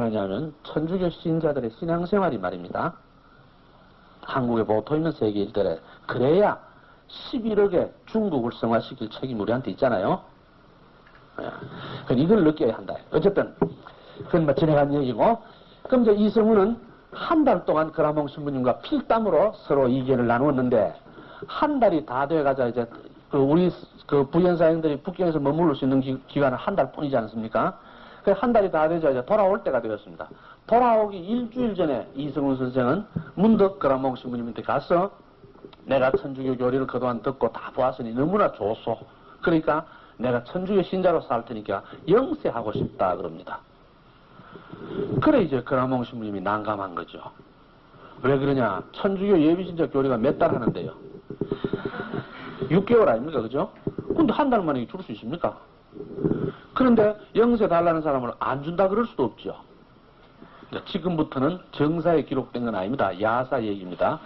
하냐면 천주교 신자들의 신앙생활이 말입니다. 한국에 보토 있는 세계 일들에 그래야 11억의 중국을 성화시킬 책임이 우리한테 있잖아요. 그건 이걸 느껴야 한다. 어쨌든 그건 뭐 지나간 얘기고, 그럼 이제 이성우는 한 달 동안 그라몽 신부님과 필담으로 서로 이견을 나누었는데, 한 달이 다 돼가자 이제 우리 부연사형들이 북경에서 머무를 수 있는 기간은 한 달뿐이지 않습니까? 그 한 달이 다 되자 이제 돌아올 때가 되었습니다. 돌아오기 일주일 전에 이성훈 선생은 문득 그라몽 신부님한테 가서 내가 천주교 교리를 그동안 듣고 다 보았으니 너무나 좋소. 그러니까 내가 천주교 신자로 살 테니까 영세하고 싶다 그럽니다. 그래 이제 그라몽 신부님이 난감한 거죠. 왜 그러냐? 천주교 예비신자 교리가 몇 달 하는데요. 6개월 아닙니까? 그죠? 근데 한 달 만에 줄 수 있습니까? 그런데 영세 달라는 사람을 안 준다 그럴 수도 없죠. 지금부터는 정사에 기록된 건 아닙니다. 야사 얘기입니다.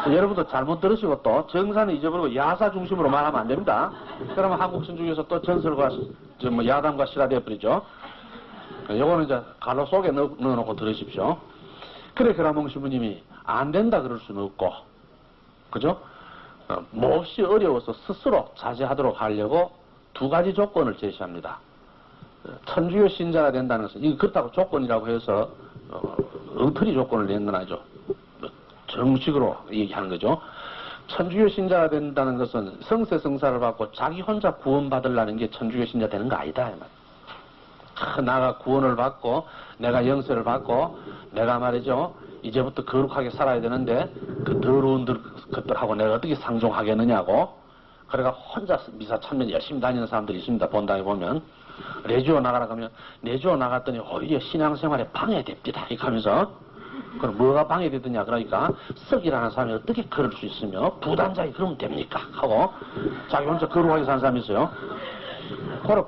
여러분도 잘못 들으시고 또 정사는 잊어버리고 야사 중심으로 말하면 안 됩니다. 그러면 한국 천주교에서 또 전설과 뭐 야담과 실화 되어버리죠. 요거는 이제 갈로 속에 넣어놓고 들으십시오. 그래 그라몽 신부님이 안 된다 그럴 수는 없고, 그죠? 몹시 어려워서 스스로 자제하도록 하려고 두 가지 조건을 제시합니다. 천주교 신자가 된다는 것은, 이거 그렇다고 조건이라고 해서 엉터리 조건을 낸 건 아니죠. 정식으로 얘기하는 거죠. 천주교 신자가 된다는 것은 성세성사를 받고 자기 혼자 구원받으려는 게 천주교 신자 되는 거 아니다. 나가 구원을 받고 내가 영세를 받고 내가 말이죠 이제부터 거룩하게 살아야 되는데 그 더러운 것들하고 내가 어떻게 상종하겠느냐고. 그러니까 혼자 미사 참여 열심히 다니는 사람들이 있습니다. 본당에 보면 내주어 나가라 하면 내주어 나갔더니 오히려 신앙생활에 방해됩니다. 이렇게 하면서, 그럼 뭐가 방해되더냐 그러니까 썩이라는 사람이 어떻게 그럴 수 있으며 부단자이 그러면 됩니까 하고 자기 혼자 거룩하게 사는 사람이 있어요.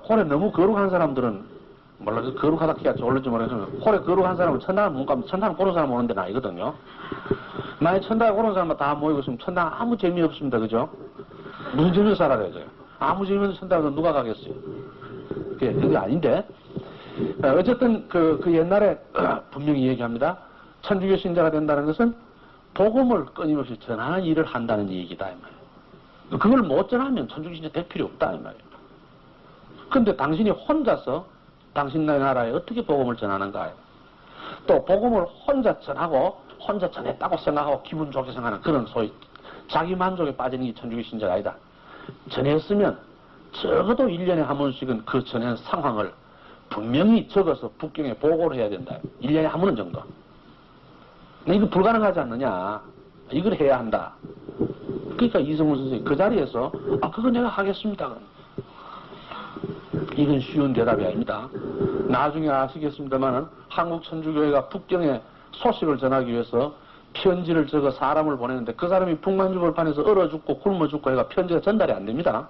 콜에 너무 거룩한 사람들은 몰라 거룩하다 키가 좋을지 모르겠지만 콜에 거룩한 사람은 천당을 못 가면 천당을 고른 사람 오는 데는 아니거든요. 만약 천당에 고른 사람만 다 모이고 있으면 천당 아무 재미없습니다. 그죠? 무슨 재미로 살아야 돼요? 아무 재미없는 천당에 누가 가겠어요? 그게 아닌데, 어쨌든 그 옛날에 분명히 얘기합니다. 천주교 신자가 된다는 것은 복음을 끊임없이 전하는 일을 한다는 얘기다 이 말이에요. 그걸 못 전하면 천주교 신자 될 필요 없다 이 말이에요. 근데 당신이 혼자서 당신 나라에 어떻게 복음을 전하는가? 또 복음을 혼자 전하고 혼자 전했다고 생각하고 기분 좋게 생각하는 그런 소위 자기 만족에 빠지는 게 천주교 신자가 아니다. 전했으면 적어도 1년에 한 번씩은 그 전한 상황을 분명히 적어서 북경에 보고를 해야 된다. 1년에 한 번 정도. 이거 불가능하지 않느냐. 이걸 해야 한다. 그러니까 이성훈 선생님이 그 자리에서 그거 내가 하겠습니다. 이건 쉬운 대답이 아닙니다. 나중에 아시겠습니다만은 한국 천주교회가 북경에 소식을 전하기 위해서 편지를 적어 사람을 보내는데 그 사람이 북만주벌판에서 얼어 죽고 굶어 죽고 해가 편지가 전달이 안 됩니다.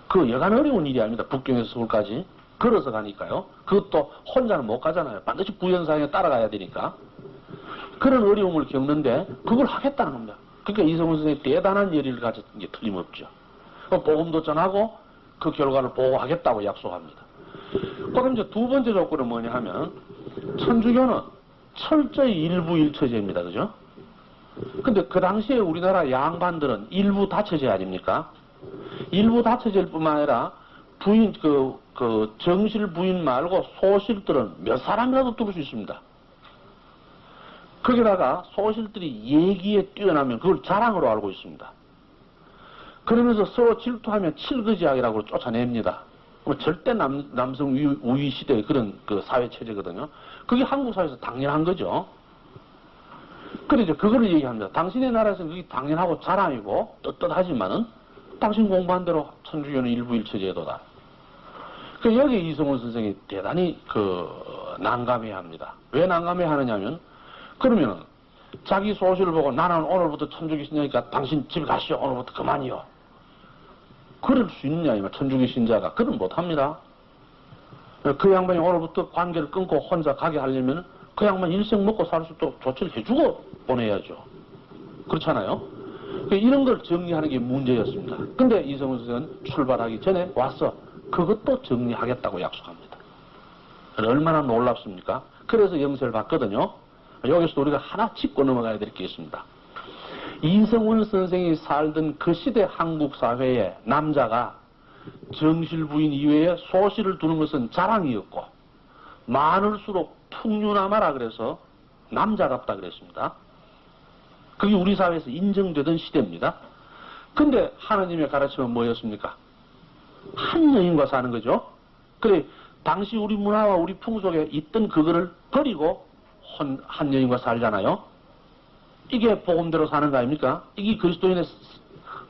그 여간 어려운 일이 아닙니다. 북경에서 서울까지 걸어서 가니까요. 그것도 혼자는 못 가잖아요. 반드시 부연사에 따라가야 되니까. 그런 어려움을 겪는데 그걸 하겠다는 겁니다. 그러니까 이성훈 선생님이 대단한 열의를 가졌던 게 틀림없죠. 복음도 전하고 그 결과를 보고하겠다고 약속합니다. 그럼 이제 두 번째 조건은 뭐냐 하면 천주교는 철저히 일부일처제입니다. 그죠? 근데 그 당시에 우리나라 양반들은 일부 다처제 아닙니까? 일부 다처제일 뿐만 아니라 부인, 정실 부인 말고 소실들은 몇 사람이라도 들을 수 있습니다. 거기다가 소실들이 예기에 뛰어나면 그걸 자랑으로 알고 있습니다. 그러면서 서로 질투하면 칠거지약이라고 쫓아냅니다. 절대 남성 우위 시대의 그런 그 사회 체제거든요. 그게 한국 사회에서 당연한 거죠. 그래서 그거를 얘기합니다. 당신의 나라에서는 그게 당연하고 자랑이고 떳떳하지만은 당신 공부한 대로 천주교는 일부일처제도다. 여기 이성훈 선생이 대단히 난감해 합니다. 왜 난감해 하느냐면, 그러면 자기 소실을 보고 나는 오늘부터 천주교 신자니까 당신 집에 가시오. 오늘부터 그만이요. 그럴 수 있냐, 이 말, 천주교 신자가. 그건 못 합니다. 그 양반이 오늘부터 관계를 끊고 혼자 가게 하려면 그 양반 일생 먹고 살 수 있도록 조치를 해주고 보내야죠. 그렇잖아요? 이런 걸 정리하는 게 문제였습니다. 근데 이성훈 선생은 출발하기 전에 와서 그것도 정리하겠다고 약속합니다. 얼마나 놀랍습니까? 그래서 영세를 받거든요. 여기서 우리가 하나 짚고 넘어가야 될 게 있습니다. 이성훈 선생이 살던 그 시대 한국 사회에 남자가 정실 부인 이외에 소실을 두는 것은 자랑이었고 많을수록 풍류나마라 그래서 남자답다 그랬습니다. 그게 우리 사회에서 인정되던 시대입니다. 근데 하나님의 가르침은 뭐였습니까? 한 여인과 사는 거죠. 그래 당시 우리 문화와 우리 풍속에 있던 그거를 버리고 한 여인과 살잖아요. 이게 복음대로 사는 거 아닙니까? 이게 그리스도인의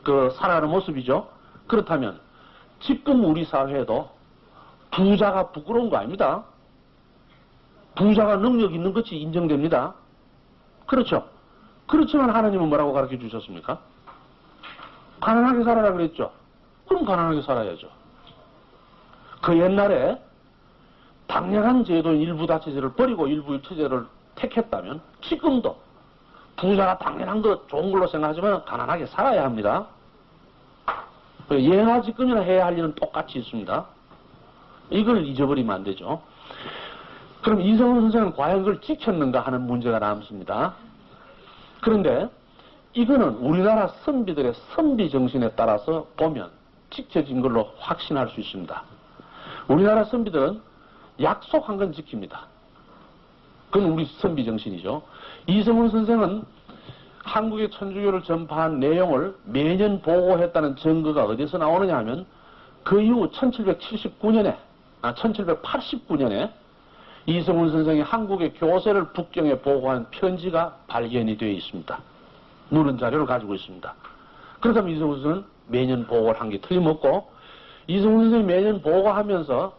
그 살아가는 모습이죠. 그렇다면 지금 우리 사회에도 부자가 부끄러운 거 아닙니다. 부자가 능력 있는 것이 인정됩니다. 그렇죠. 그렇지만 하나님은 뭐라고 가르쳐 주셨습니까? 가난하게 살아라 그랬죠. 그럼 가난하게 살아야죠. 그 옛날에 당연한 제도인 일부다체제를 버리고 일부일체제를 택했다면 지금도 부자가 당연한 것 좋은 걸로 생각하지만 가난하게 살아야 합니다. 예나 지금이나 해야 할 일은 똑같이 있습니다. 이걸 잊어버리면 안 되죠. 그럼 이성훈 선생은 과연 그걸 지켰는가 하는 문제가 남습니다. 그런데 이거는 우리나라 선비들의 선비 정신에 따라서 보면 지켜진 걸로 확신할 수 있습니다. 우리나라 선비들은 약속한 건 지킵니다. 그건 우리 선비 정신이죠. 이성훈 선생은 한국의 천주교를 전파한 내용을 매년 보고했다는 증거가 어디서 나오느냐 하면 그 이후 1789년에 이성훈 선생이 한국의 교세를 북경에 보고한 편지가 발견이 되어 있습니다. 누른 자료를 가지고 있습니다. 그렇다면 이성훈 선생은 매년 보고를 한 게 틀림없고 이성훈 선생이 매년 보고하면서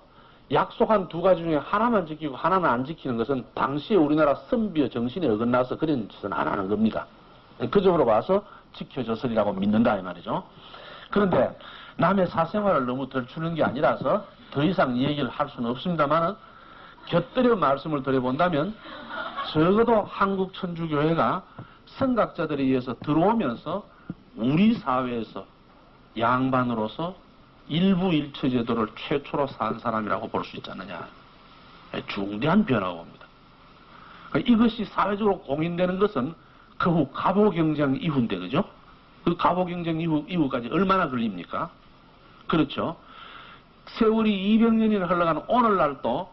약속한 두 가지 중에 하나만 지키고 하나는 안 지키는 것은 당시에 우리나라 선비의 정신에 어긋나서 그런 짓은 안 하는 겁니다. 그 점으로 봐서 지켜졌으리라고 믿는다 이 말이죠. 그런데 남의 사생활을 너무 들추는 게 아니라서 더 이상 얘기를 할 수는 없습니다만 곁들여 말씀을 드려본다면 적어도 한국 천주교회가 선각자들에 의해서 들어오면서 우리 사회에서 양반으로서 일부 일처 제도를 최초로 산 사람이라고 볼 수 있지 않느냐. 중대한 변화가 옵니다. 이것이 사회적으로 공인되는 것은 그 후 갑오경쟁 이후인데 그죠? 그 갑오경쟁 이후까지 얼마나 걸립니까? 그렇죠. 세월이 200년이나 흘러가는 오늘날도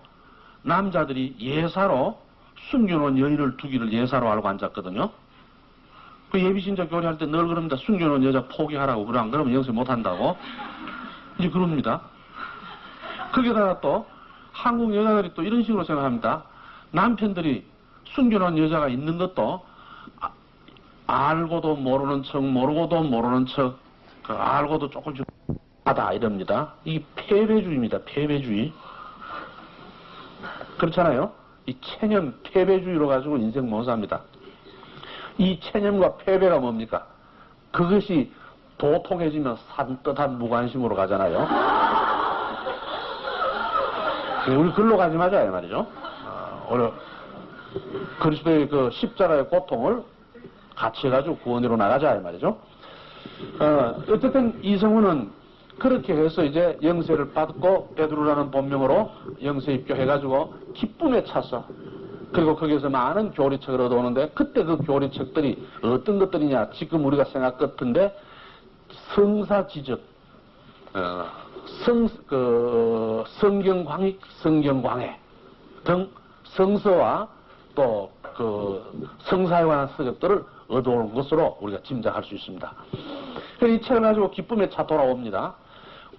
남자들이 예사로 숨겨놓은 여인을 두기를 예사로 알고 앉았거든요. 그 예비신자 교리할 때 늘 그럽니다. 숨겨놓은 여자 포기하라고. 그래 안 그러면 영세 못한다고. 이제 그럽니다. 거기다가 또 한국 여자들이 또 이런 식으로 생각합니다. 남편들이 숨겨놓은 여자가 있는 것도 알고도 모르는 척, 모르고도 모르는 척, 알고도 조금씩 하다 이럽니다. 이게 패배주의입니다. 패배주의. 그렇잖아요. 이 체념, 패배주의로 가지고 인생 못 삽니다. 이 체념과 패배가 뭡니까? 그것이 도통해지면 산뜻한 무관심으로 가잖아요. 우리 글로 가지 마자 이 말이죠. 그리스도의 그 십자가의 고통을 같이 해가지고 구원으로 나가자 이 말이죠. 어쨌든 이성훈은 그렇게 해서 이제 영세를 받고 베드로라는 본명으로 영세 입교해가지고 기쁨에 차서 그리고 거기서 많은 교리책을 얻어오는데 그때 그 교리책들이 어떤 것들이냐 지금 우리가 생각 같은데 성사지적, 성경광익, 성경광해 등 성서와 또 그 성사에 관한 서적들을 얻어오는 것으로 우리가 짐작할 수 있습니다. 이 책을 가지고 기쁨에 차 돌아옵니다.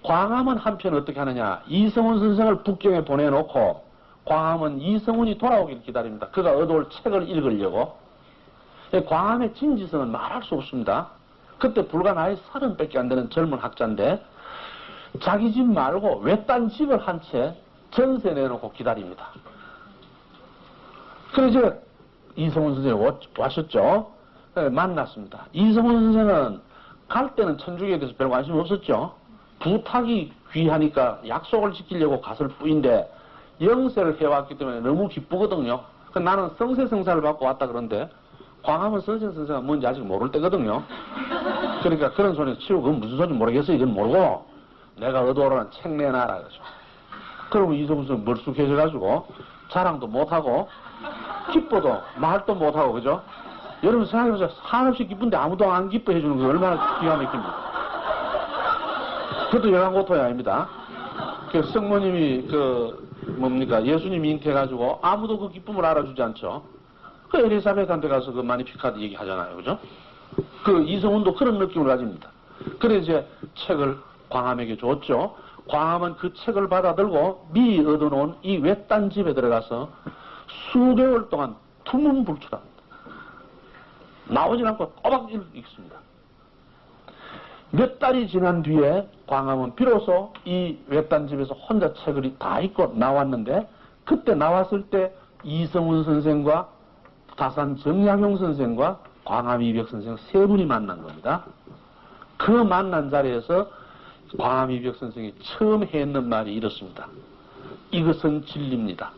광암은 한편 어떻게 하느냐. 이성훈 선생을 북경에 보내놓고 광암은 이성훈이 돌아오길 기다립니다. 그가 얻어올 책을 읽으려고. 광암의 진지성은 말할 수 없습니다. 그때 불과 나이 30밖에 안 되는 젊은 학자인데 자기 집 말고 외딴 집을 한 채 전세 내놓고 기다립니다. 그래서 이제 이성훈 선생이 왔었죠. 만났습니다. 이성훈 선생은 갈 때는 천주교에 대해서 별 관심 없었죠. 부탁이 귀하니까 약속을 지키려고 갔을 뿐인데 영세를 해왔기 때문에 너무 기쁘거든요. 나는 성세성사를 받고 왔다 그런데 광화문 성세성사가 뭔지 아직 모를 때거든요. 그러니까 그런 소리 치우고 그건 무슨 소리인지 모르겠어. 이건 모르고 내가 얻어오라는 책 내놔라 그러죠. 그러면 이성훈 멀쑥해져가지고 자랑도 못하고 기뻐도 말도 못하고 그죠? 여러분 생각해보세요. 한없이 기쁜데 아무도 안 기뻐해 주는 거 얼마나 기가 막힙니까? 그것도 여강고통이 아닙니다. 그 성모님이 뭡니까 예수님 잉태해가지고 아무도 그 기쁨을 알아주지 않죠. 그 엘리사벳한테 가서 그 마니피카드 얘기하잖아요, 그죠? 그 이성훈도 그런 느낌을 가집니다. 그래 이제 책을 광암에게 줬죠. 광암은 그 책을 받아들고 미리 얻어놓은 이 외딴 집에 들어가서 수개월 동안 투문불출합니다. 나오질 않고 꼬박 읽습니다. 몇 달이 지난 뒤에 광암은 비로소 이 외딴 집에서 혼자 책을 다 읽고 나왔는데, 그때 나왔을 때 이성훈 선생과 다산 정약용 선생과 광암 이벽 선생 세 분이 만난 겁니다. 그 만난 자리에서 광암 이벽 선생이 처음 했는 말이 이렇습니다. 이것은 진리입니다.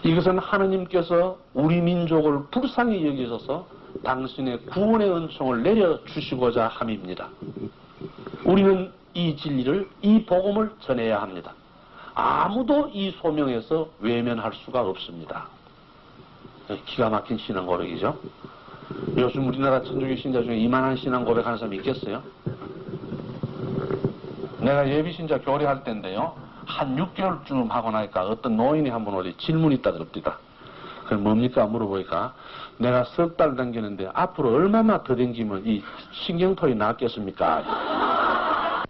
이것은 하느님께서 우리 민족을 불쌍히 여기셔서 당신의 구원의 은총을 내려주시고자 함입니다. 우리는 이 진리를, 이 복음을 전해야 합니다. 아무도 이 소명에서 외면할 수가 없습니다. 기가 막힌 신앙 고백이죠. 요즘 우리나라 천주교 신자 중에 이만한 신앙 고백하는 사람이 있겠어요? 내가 예비신자 교리할 때인데요, 한 6개월쯤 하고 나니까 어떤 노인이 한번 어디 질문이 있다 그럽니다. 그럼 뭡니까 물어보니까, 내가 석 달 당기는데 앞으로 얼마나 더 당기면 이 신경통이 낫겠습니까?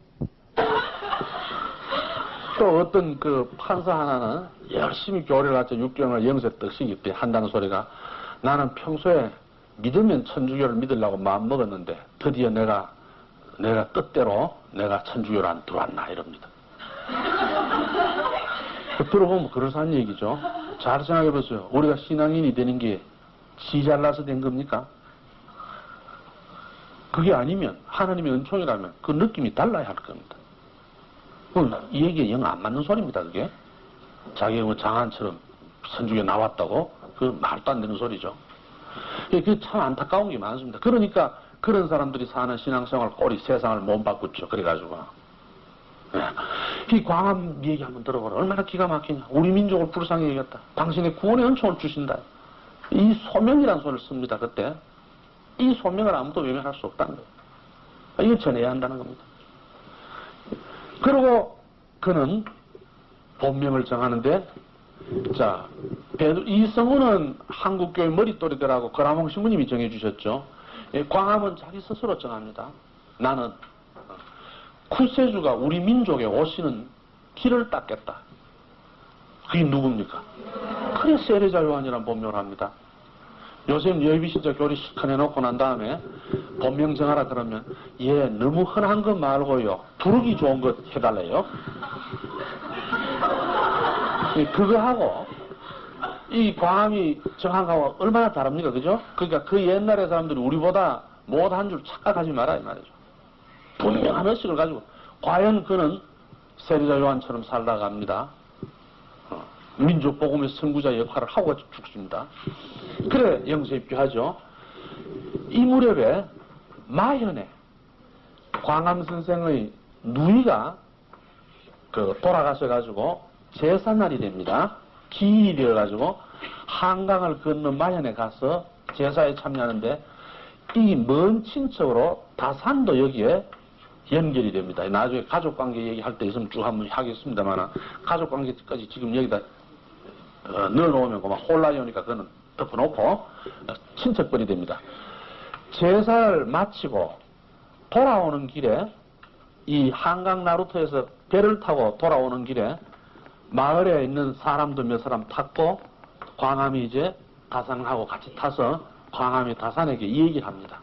또 어떤 그 판사 하나는 열심히 교리를 하죠. 6개월 영세 떡시기 때 한다는 소리가, 나는 평소에 믿으면 천주교를 믿으려고 마음먹었는데 드디어 내가 뜻대로 내가 천주교를 안 들어왔나 이럽니다. 들어보면 그럴싸한 얘기죠. 잘 생각해보세요. 우리가 신앙인이 되는 게 지 잘나서 된 겁니까? 그게 아니면, 하나님의 은총이라면 그 느낌이 달라야 할 겁니다. 이 얘기에 영 안 맞는 소리입니다, 그게. 자기가 뭐 장한처럼 천주교에 나왔다고? 그 말도 안 되는 소리죠. 그게 참 안타까운 게 많습니다. 그러니까 그런 사람들이 사는 신앙생활 꼴이 세상을 못 바꾸죠. 그래가지고. 이 광암 얘기 한번 들어보라. 얼마나 기가 막히냐. 우리 민족을 불쌍히 여겼다. 당신의 구원의 은총을 주신다. 이 소명이라는 소리를 씁니다, 그때. 이 소명을 아무도 외면할 수 없다는 거예요. 이걸 전해야 한다는 겁니다. 그리고 그는 본명을 정하는데, 자, 이성훈은 한국교회 머릿돌이더라고 거라몽 신부님이 정해주셨죠. 광암은 자기 스스로 정합니다. 나는 구세주가 우리 민족에 오시는 길을 닦겠다. 그게 누굽니까? 그래 세례자 요한이라는 본명을 합니다. 요새 예비신자 교리 시큰 해놓고 난 다음에 본명 정하라 그러면, 예, 너무 흔한 것 말고요, 부르기 좋은 것 해달래요. 그거하고 이 광암이 정한 거하고 얼마나 다릅니까? 그죠? 그러니까 그 옛날의 사람들이 우리보다 못한 줄 착각하지 마라 이 말이죠. 분명한 의식을 가지고, 과연 그는 세례자 요한처럼 살다가 합니다. 민족 복음의 선구자 역할을 하고 죽습니다. 그래 영세입교하죠. 이 무렵에 마현에 광암 선생의 누이가 돌아가셔가지고 제사날이 됩니다. 기일이 되어가지고 한강을 건너 마현에 가서 제사에 참여하는데, 이 먼 친척으로 다산도 여기에 연결이 됩니다. 나중에 가족관계 얘기할 때 있으면 쭉 한번 하겠습니다만, 가족관계까지 지금 여기다 넣어놓으면 그만 혼란이 오니까 그거는 덮어놓고 친척벌이 됩니다. 제사를 마치고 돌아오는 길에, 이 한강 나루터에서 배를 타고 돌아오는 길에 마을에 있는 사람도 몇 사람 탔고, 광암이 이제 다산하고 같이 타서 광암이 다산에게 이 얘기를 합니다.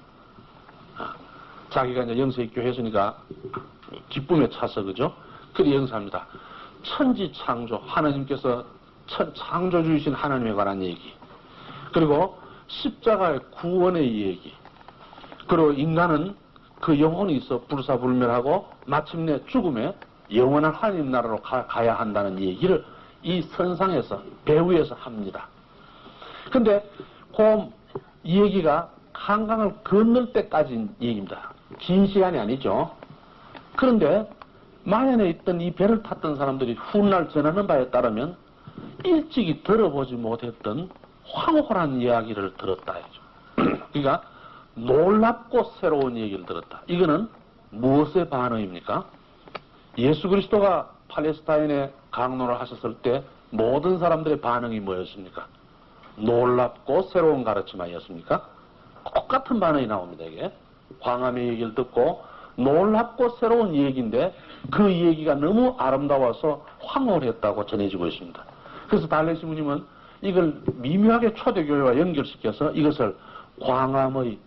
자기가 이제 영세입교 했으니까 기쁨에 차서, 그죠? 그리 영사합니다. 천지 창조, 하나님께서 창조주이신 하나님에 관한 얘기, 그리고 십자가의 구원의 얘기, 그리고 인간은 그 영혼이 있어 불사불멸하고 마침내 죽음에 영원한 하나님 나라로 가야 한다는 얘기를 이 선상에서, 배후에서 합니다. 근데 이 얘기가 한강을 건널 때까지 얘기입니다. 긴 시간이 아니죠. 그런데 마연에 있던 이 배를 탔던 사람들이 훗날 전하는 바에 따르면 일찍이 들어보지 못했던 황홀한 이야기를 들었다 해죠. 그러니까 놀랍고 새로운 얘기를 들었다. 이거는 무엇의 반응입니까? 예수 그리스도가 팔레스타인에 강론을 하셨을 때 모든 사람들의 반응이 뭐였습니까? 놀랍고 새로운 가르침 아니었습니까? 똑같은 반응이 나옵니다. 이게 광암의 얘기를 듣고 놀랍고 새로운 얘기인데 그 얘기가 너무 아름다워서 황홀했다고 전해지고 있습니다. 그래서 달레 신부님은 이걸 미묘하게 초대교회와 연결시켜서 이것을 광암의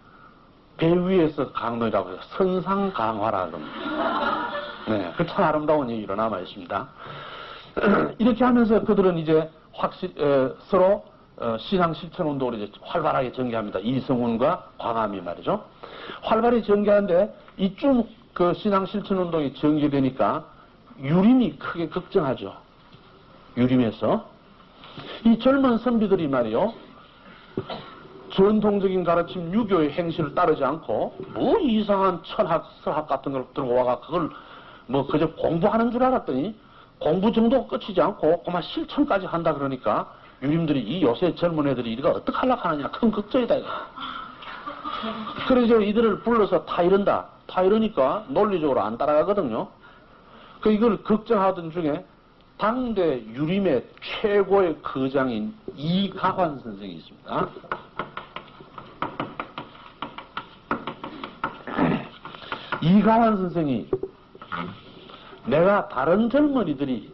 배 위에서 강론이라고 해요. 선상강화라고 합니다. 네, 그 참 아름다운 얘기로 남아 있습니다. 이렇게 하면서 그들은 이제 서로 신앙 실천 운동을 이제 활발하게 전개합니다. 이성훈과 광암이 말이죠. 활발히 전개하는데 이쯤 그 신앙 실천 운동이 전개되니까 유림이 크게 걱정하죠. 유림에서 이 젊은 선비들이 말이요, 전통적인 가르침 유교의 행실을 따르지 않고 뭐 이상한 철학, 서학 같은 걸 들고 와가 그걸 뭐 그저 공부하는 줄 알았더니 공부 정도 끝이지 않고 그만 실천까지 한다 그러니까 유림들이 이 요새 젊은 애들이 이거 어떡하려고 하느냐 큰 걱정이다 이거. 그래서 이들을 불러서 타 이러니까 논리적으로 안 따라가거든요. 그 이걸 걱정하던 중에 당대 유림의 최고의 거장인 이가환 선생이 있습니다. 이가환 선생이 내가 다른 젊은이들이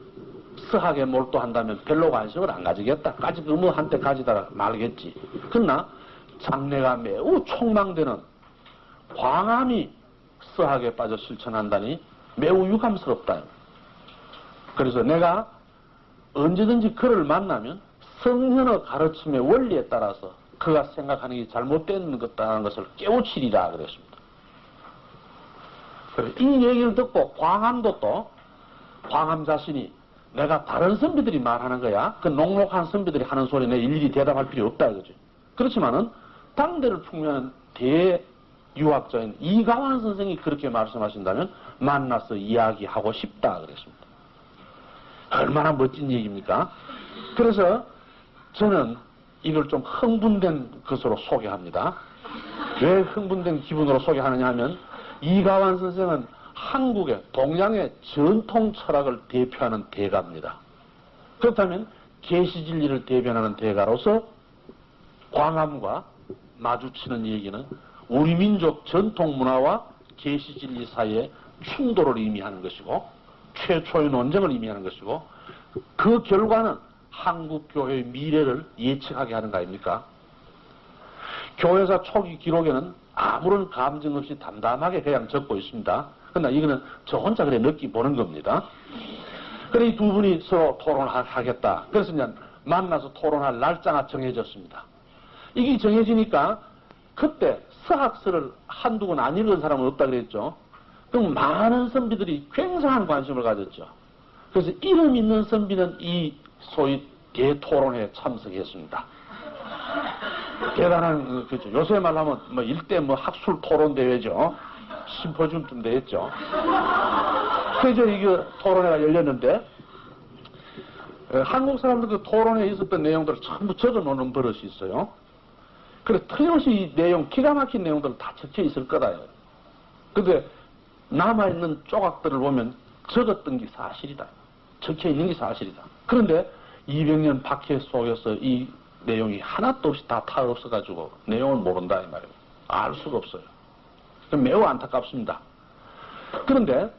서학에 몰두한다면 별로 관심을 안 가지겠다. 까지 뭐 한때 가지다가 말겠지. 그러나 장래가 매우 촉망되는 광암이 서학에 빠져 실천한다니 매우 유감스럽다. 그래서 내가 언제든지 그를 만나면 성현의 가르침의 원리에 따라서 그가 생각하는 게 잘못된 것다는 것을 깨우치리라 그랬습니다. 이 얘기를 듣고 광암도 또 광암 자신이 내가 다른 선비들이 말하는 거야. 그 녹록한 선비들이 하는 소리에 내 일일이 대답할 필요 없다 이거지. 그렇지만은 당대를 풍미하는 대유학자인 이가환 선생이 그렇게 말씀하신다면 만나서 이야기하고 싶다 그랬습니다. 얼마나 멋진 얘기입니까? 그래서 저는 이걸 좀 흥분된 것으로 소개합니다. 왜 흥분된 기분으로 소개하느냐 하면 이가환 선생은 한국의 동양의 전통 철학을 대표하는 대가입니다. 그렇다면 계시진리를 대변하는 대가로서 광암과 마주치는 얘기는 우리 민족 전통 문화와 계시진리 사이의 충돌을 의미하는 것이고 최초의 논쟁을 의미하는 것이고 그 결과는 한국 교회의 미래를 예측하게 하는 거 아닙니까? 교회사 초기 기록에는 아무런 감정 없이 담담하게 그냥 적고 있습니다. 그러나 이거는 저 혼자 그래 느끼보는 겁니다. 그래 이 두 분이 서로 토론을 하겠다. 그래서 이제 만나서 토론할 날짜가 정해졌습니다. 이게 정해지니까 그때 서학서를 한두 권 안 읽은 사람은 없다 그랬죠. 그럼 많은 선비들이 굉장한 관심을 가졌죠. 그래서 이름 있는 선비는 이 소위 대토론회에 참석했습니다. 대단한, 그죠. 요새 말하면 뭐 일대 뭐 학술 토론 대회죠. 심포지움쯤 되겠죠. 그래서 이게 토론회가 열렸는데, 한국 사람들 그 토론회에 있었던 내용들을 전부 적어 놓는 버릇이 있어요. 그래, 틀림없이 이 내용, 기가 막힌 내용들 다 적혀 있을 거다요. 근데 남아있는 조각들을 보면 적었던 게 사실이다. 적혀 있는 게 사실이다. 그런데 200년 박해 속에서 이 내용이 하나도 없이 다 타없어가지고 내용을 모른다 이 말이에요. 알 수가 없어요. 매우 안타깝습니다. 그런데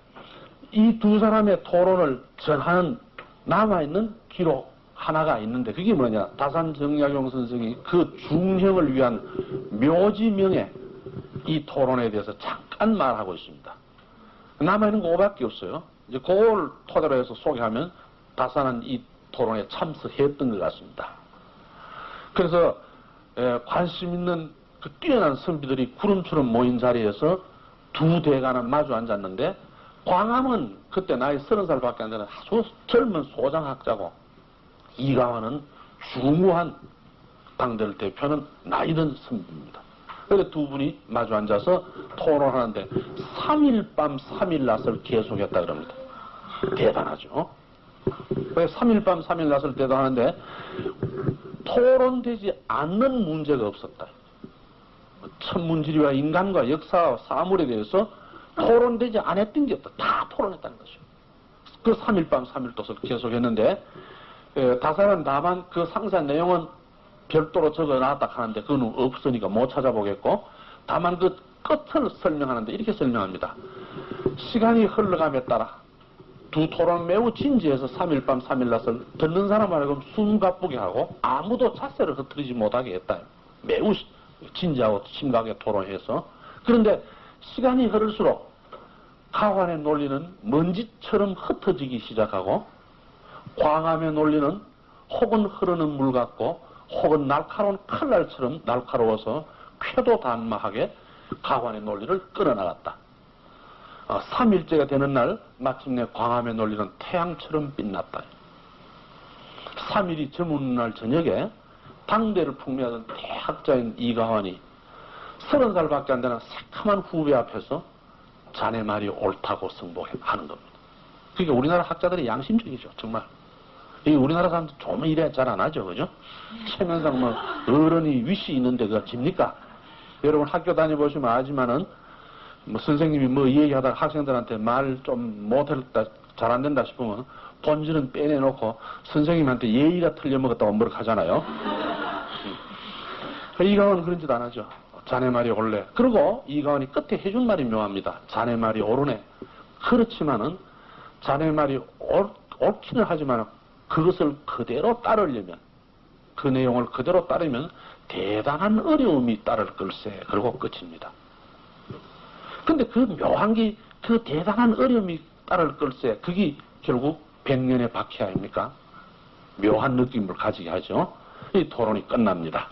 이 두 사람의 토론을 전하는 남아있는 기록 하나가 있는데 그게 뭐냐, 다산정약용 선생이 그 중형을 위한 묘지명에 이 토론에 대해서 잠깐 말하고 있습니다. 남아있는 거 5밖에 없어요. 이제 그걸 토대로 해서 소개하면 다산은 이 토론에 참석했던 것 같습니다. 그래서 관심 있는 그 뛰어난 선비들이 구름처럼 모인 자리에서 두 대가는 마주 앉았는데 광암은 그때 나이 30살밖에 안 되는 아주 젊은 소장학자고 이가환은 중후한 당대를 대표하는 나이든 선비입니다. 그래서 두 분이 마주 앉아서 토론하는데 3일 밤 3일 낮을 계속했다 그럽니다. 대단하죠. 3일 밤 3일 낮을 때도 하는데 토론되지 않는 문제가 없었다. 천문지리와 인간과 역사와 사물에 대해서 토론되지 않았던 게 없다. 다 토론했다는 것이죠. 그 3일 밤 3일 도서 계속했는데 다사는 다만 그 상세한 내용은 별도로 적어놨다 하는데 그건 없으니까 못 찾아보겠고 다만 그 끝을 설명하는데 이렇게 설명합니다. 시간이 흘러감에 따라 두 토론은 매우 진지해서 3일 밤 3일 낮을 듣는 사람 말고 숨가쁘게 하고 아무도 자세를 흐트리지 못하게 했다. 매우 진지하고 심각하게 토론해서. 그런데 시간이 흐를수록 가관의 논리는 먼지처럼 흩어지기 시작하고 광암의 논리는 혹은 흐르는 물 같고 혹은 날카로운 칼날처럼 날카로워서 쾌도단마하게 가관의 논리를 끌어나갔다. 3일째가 되는 날 마침내 광암의 논리는 태양처럼 빛났다. 3일이 저무는 날 저녁에 당대를 풍미하던 대학자인 이가환이 30살밖에 안 되는 새카만 후배 앞에서 자네 말이 옳다고 승복하는 겁니다. 그러니까 우리나라 학자들이 양심적이죠. 정말. 이 우리나라 사람들 좀 이래 잘 안 하죠. 그죠? 체면상 뭐 어른이 위시 있는데 그거 집니까? 여러분 학교 다녀보시면 알지만은 뭐 선생님이 뭐 얘기하다가 학생들한테 말 좀 못했다, 잘 안 된다 싶으면 본질은 빼내놓고 선생님한테 예의가 틀려먹었다고 뭐라 하잖아요. 이가원은 그런 짓 안 하죠. 자네 말이 옳네. 그리고 이가원이 끝에 해준 말이 묘합니다. 자네 말이 옳으네. 그렇지만은 자네 말이 옳기는 하지만 그것을 그대로 따르려면 그 내용을 그대로 따르면 대단한 어려움이 따를 걸세. 그리고 끝입니다. 근데 그 묘한 게 그 대단한 어려움이 따를 걸세. 그게 결국 백년의 박해 아닙니까? 묘한 느낌을 가지게 하죠. 이 토론이 끝납니다.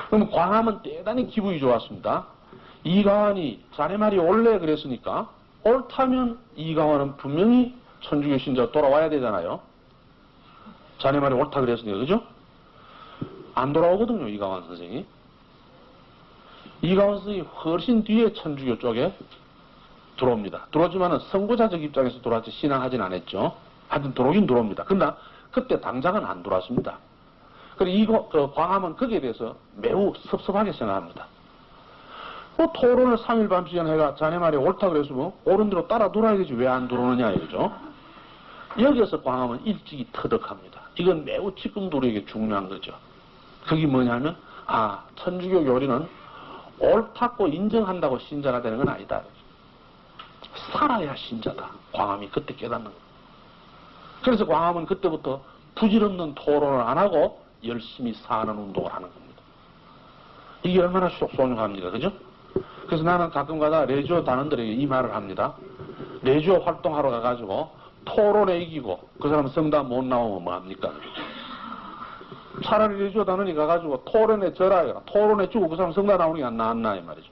그럼 광암은 대단히 기분이 좋았습니다. 이가환이 자네 말이 옳네 그랬으니까 옳다면 이가환은 분명히 천주교 신자 돌아와야 되잖아요. 자네 말이 옳다 그랬으니까 그죠? 안 돌아오거든요. 이가환 선생이. 이가환 선생이 훨씬 뒤에 천주교 쪽에 들어옵니다. 들어오지만은 선구자적 입장에서 들어왔지 신앙하진 않았죠. 하여튼 들어오긴 들어옵니다. 근데 그때 당장은 안 들어왔습니다. 그리고 광암은 거기에 대해서 매우 섭섭하게 생각합니다. 토론을 3일 밤 시간 해가 자네 말이 옳다 그랬으면 옳은 대로 따라 들어야 되지 왜 안 들어오느냐 이거죠. 여기에서 광암은 일찍이 터득합니다. 이건 매우 지금도 우리에게 중요한 거죠. 그게 뭐냐면 천주교 교리는 옳다고 인정한다고 신자가 되는 건 아니다. 살아야 신자다. 광암이 그때 깨닫는 거예요. 그래서 광암은 그때부터 부질없는 토론을 안 하고 열심히 사는 운동을 하는 겁니다. 이게 얼마나 소중합니까? 그죠? 그래서 나는 가끔 가다 레지오 단원들에게 이 말을 합니다. 레지오 활동하러 가가지고 토론에 이기고 그 사람 성당 못 나오면 뭐합니까? 차라리 레지오 단원이 가가지고 토론에 져라. 토론에 주고 그 사람 성당 나오는 게 안 나았나 이 말이죠.